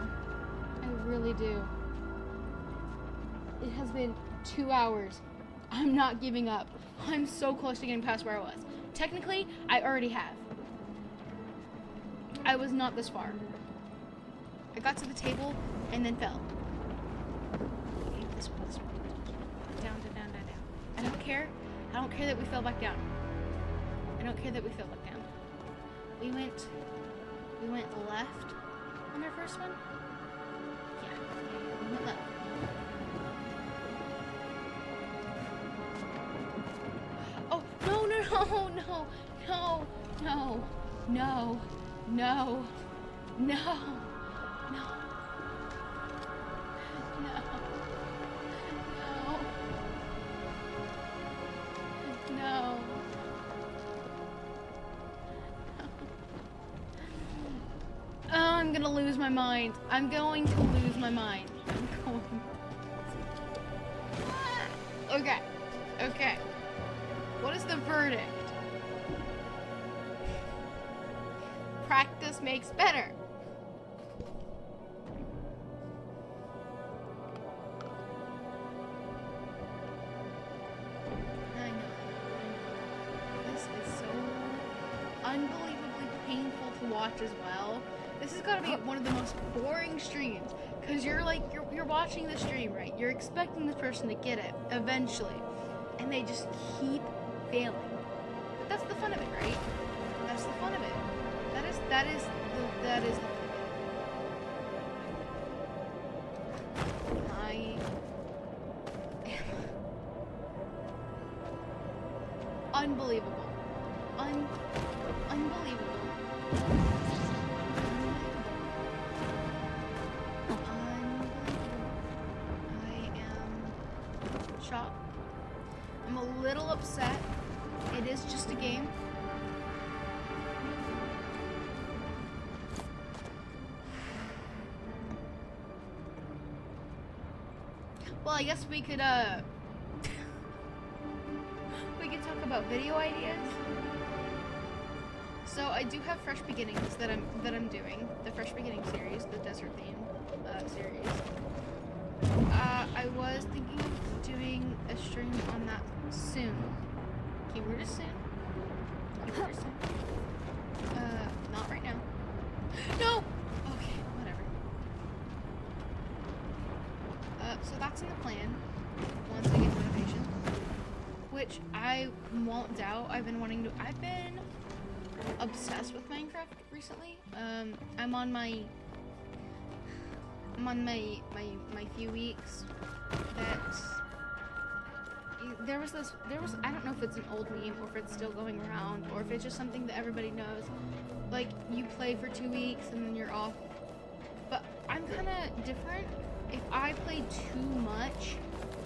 I really do. It has been 2 hours. I'm not giving up. I'm so close to getting past where I was. Technically, I already have. I was not this far. I got to the table and then fell. Okay, this one, this one. Down, down, down, down, down. I don't care. I don't care that we fell back down. I don't care that we fell back down. We went left on our first one? Yeah, we went left. Oh, no, no, no, no, no, no, no, no, no, no, no, no. Oh, I'm gonna lose my mind. I'm going to lose my mind. I'm going. Okay. Okay. What is the verdict? Practice makes better. I know. This is so unbelievably painful to watch as well. This has got to be one of the most boring streams, because you're watching the stream, right? You're expecting this person to get it eventually, and they just keep failing. But that's the fun of it, right? That's the fun of it. That is the I am unbelievable. Unbelievable. Shocked. I'm a little upset. It is just a game. Well, I guess we could we could talk about video ideas. So I do have Fresh Beginnings that I'm doing, the Fresh Beginning series, the desert theme series. I was thinking of doing a stream on that soon. Keyword is soon. Keyword is soon. Not right now. No! Okay, whatever. So that's in the plan. Once I get motivation. Which I won't doubt. I've been obsessed with Minecraft recently. I'm on my few weeks that there was I don't know if it's an old meme or if it's still going around or if it's just something that everybody knows. Like, you play for 2 weeks and then you're off. But I'm kind of different. If I play too much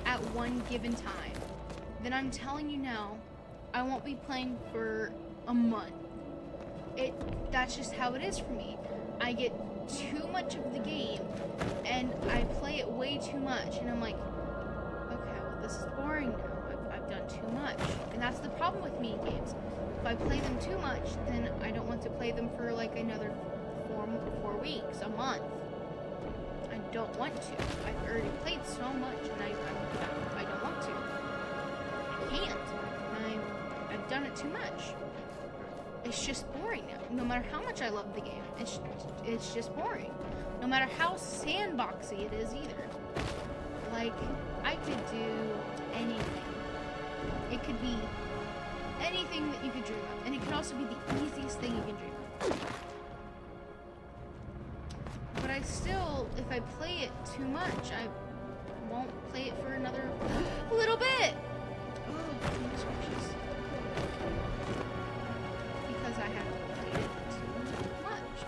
at one given time, then I'm telling you now, I won't be playing for a month. That's just how it is for me. I get too much of the game and I play it way too much, and I'm like, okay, well, this is boring now. I've done too much. And that's the problem with me in games. If I play them too much, then I don't want to play them for like another 4 weeks, a month. I don't want to. I've already played so much, and I don't want to. I can't. I've done it too much. It's just boring now. No matter how much I love the game, it's just boring. No matter how sandboxy it is either. Like, I could do anything. It could be anything that you could dream of. And it could also be the easiest thing you can dream of. But I still, if I play it too much, I won't play it for another little bit. Oh, goodness gracious. Because I have played it too much.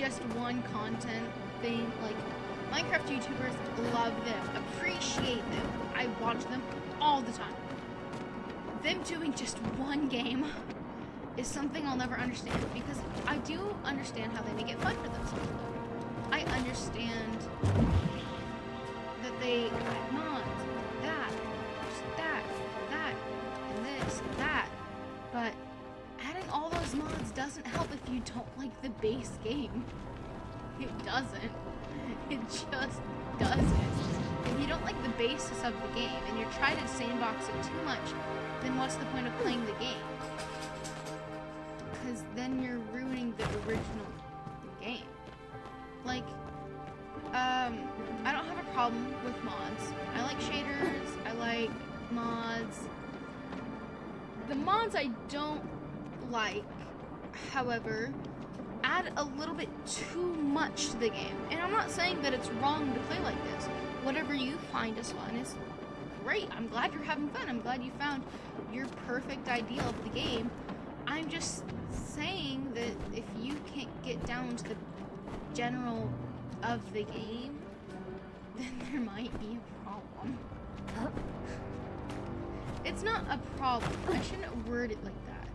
just one content thing. Like, Minecraft YouTubers love them, appreciate them. I watch them all the time. Them doing just one game is something I'll never understand, because I do understand how they make it fun for themselves. I understand that they add mods, that, and this, that, but adding all those mods doesn't help if you don't like the base game. It doesn't. It just doesn't. If you don't like the basis of the game and you're trying to sandbox it too much, then what's the point of playing the game? Because then you're ruining the original game. Like, I don't have a problem with mods. I like shaders, I like mods. The mods I don't like, however, add a little bit too much to the game. And I'm not saying that it's wrong to play like this. Whatever you find is fun is great. I'm glad you're having fun. I'm glad you found your perfect ideal of the game. I'm just saying that if you can't get down to the general of the game, then there might be a problem. It's not a problem. I shouldn't word it like that.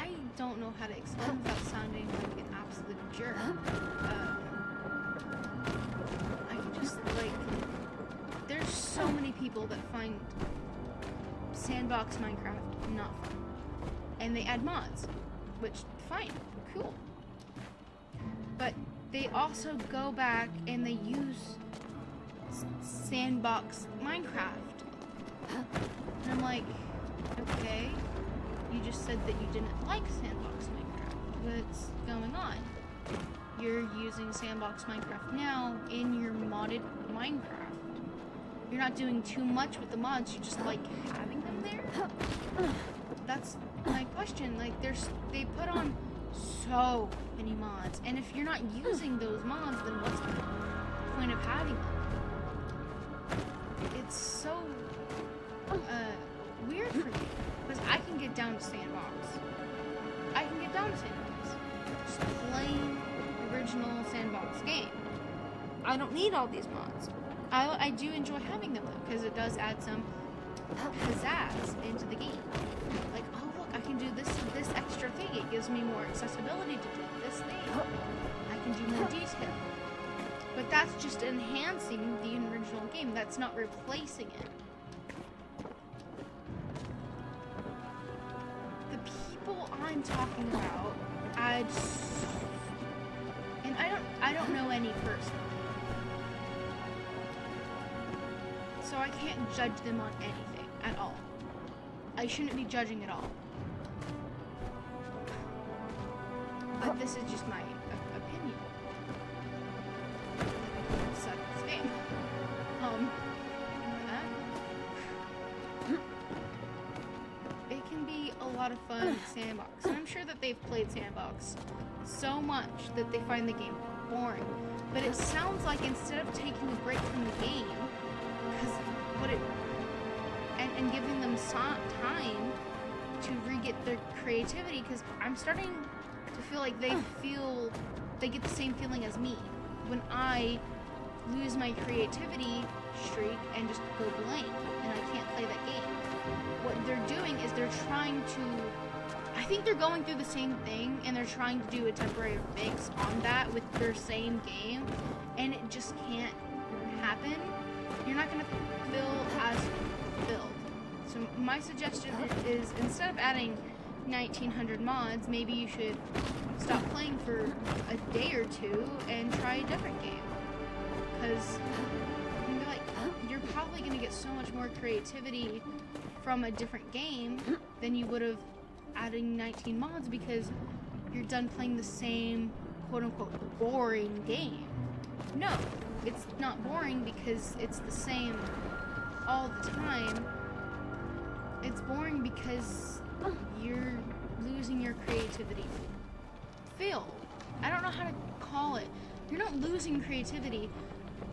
I don't know how to explain without sounding like an absolute jerk. I can just, like, there's so many people that find sandbox Minecraft not fun. And they add mods, which, fine, cool. But they also go back and they use sandbox Minecraft. And I'm like, okay, you just said that you didn't like sandbox Minecraft. What's going on? You're using sandbox Minecraft now in your modded Minecraft. You're not doing too much with the mods, you just like having them there? That's my question. Like, they put on so many mods, and if you're not using those mods, then what's the point of having them? It's so weird for me, because I can get down to sandbox. I can get down to sandbox. Just plain original sandbox game. I don't need all these mods. I do enjoy having them though, because it does add some pizzazz into the game. Like, oh look, I can do this extra thing. It gives me more accessibility to do this thing. I can do more detail. But that's just enhancing the original game. That's not replacing it. The people I'm talking about add, and I don't know any person. So I can't judge them on anything at all. I shouldn't be judging at all. But this is just my opinion. I suck at this game. It can be a lot of fun sandbox. And I'm sure that they've played sandbox so much that they find the game boring. But it sounds like instead of taking a break from the game, because and giving them time to re-get their creativity, because I'm starting to feel like they get the same feeling as me when I lose my creativity streak and just go blank and I can't play that game. What they're doing is they're trying to, I think they're going through the same thing, and they're trying to do a temporary fix on that with their same game, and it just can't happen. You're not going to feel as filled. So my suggestion is, instead of adding 1900 mods, maybe you should stop playing for a day or two and try a different game. Because you're probably going to get so much more creativity from a different game than you would have adding 19 mods, because you're done playing the same quote-unquote boring game. No, it's not boring because it's the same all the time. It's boring because you're losing your creativity. Phil, I don't know how to call it. You're not losing creativity.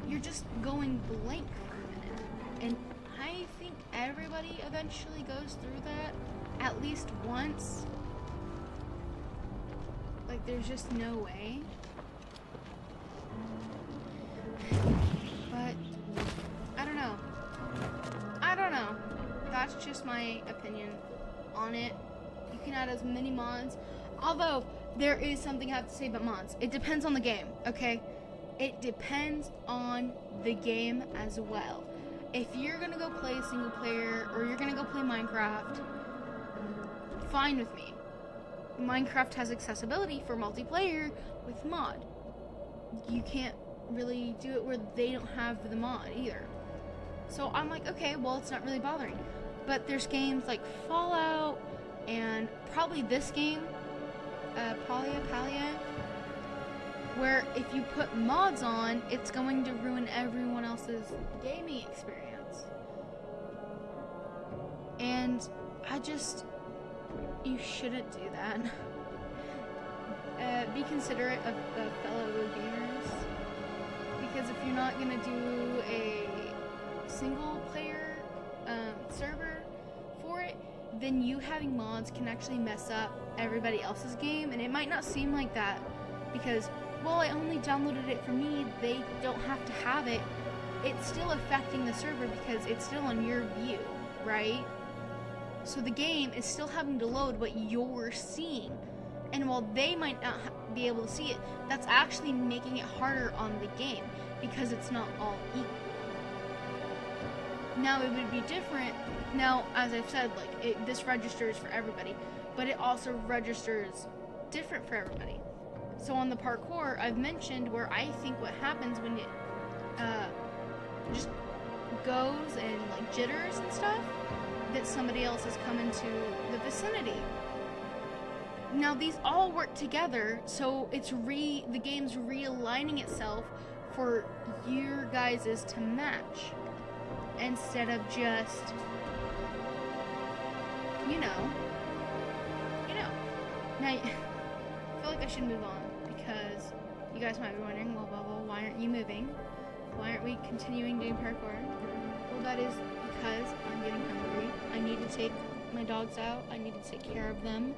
You're just going blank for a minute. And I think everybody eventually goes through that at least once. Like, there's just no way. But, I don't know. That's just my opinion on it. You can add as many mods. Although, there is something I have to say about mods. It depends on the game, okay? It depends on the game as well. If you're gonna go play single player, or you're gonna go play Minecraft, fine with me. Minecraft has accessibility for multiplayer with mod. You can't really do it where they don't have the mod either. So I'm like, okay, well, it's not really bothering. But there's games like Fallout, and probably this game, Palia, where if you put mods on, it's going to ruin everyone else's gaming experience. And you shouldn't do that. Be considerate of the fellow gamers, because if you're not gonna do a single player server for it, then you having mods can actually mess up everybody else's game, and it might not seem like that because, well, I only downloaded it for me, they don't have to have it. It's still affecting the server because it's still on your view, right? So the game is still having to load what you're seeing. And while they might not be able to see it, that's actually making it harder on the game because it's not all equal. Now, it would be different. Now, as I've said, like, this registers for everybody, but it also registers different for everybody. So on the parkour, I've mentioned where I think what happens when it just goes and like jitters and stuff, that somebody else has come into the vicinity. Now these all work together, so the game's realigning itself for your guys's to match, instead of just, you know. Now, I feel like I should move on, because you guys might be wondering, well, why aren't you moving? Why aren't we continuing doing parkour? Well, that is because I'm getting hungry. I need to take my dogs out. I need to take care of them.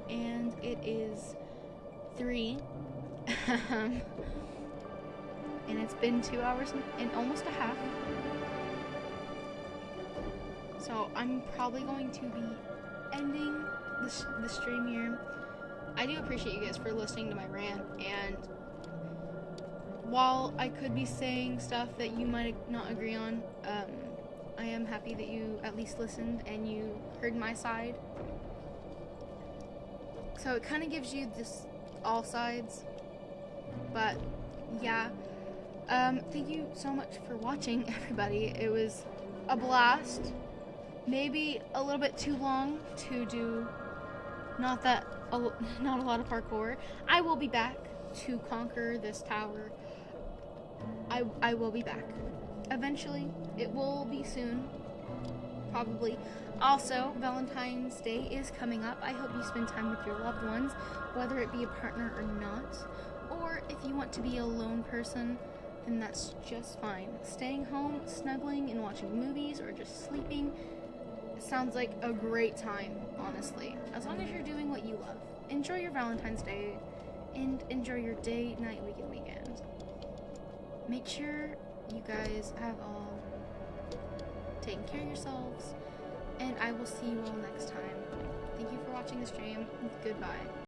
And it is 3. And it's been 2 hours and almost a half. So I'm probably going to be ending the stream here. I do appreciate you guys for listening to my rant, and while I could be saying stuff that you might not agree on, I am happy that you at least listened and you heard my side. So it kind of gives you this all sides. But yeah, thank you so much for watching, everybody. It was a blast. Maybe a little bit too long to do not a lot of parkour. I will be back to conquer this tower. I will be back. Eventually. It will be soon. Probably. Also, Valentine's Day is coming up. I hope you spend time with your loved ones, whether it be a partner or not. Or if you want to be a lone person, then that's just fine. Staying home, snuggling, and watching movies, or just sleeping sounds like a great time, honestly. As long as you're doing what you love. Enjoy your Valentine's Day, and enjoy your day, night, weekend. Make sure you guys have all taken care of yourselves, and I will see you all next time. Thank you for watching the stream. Goodbye.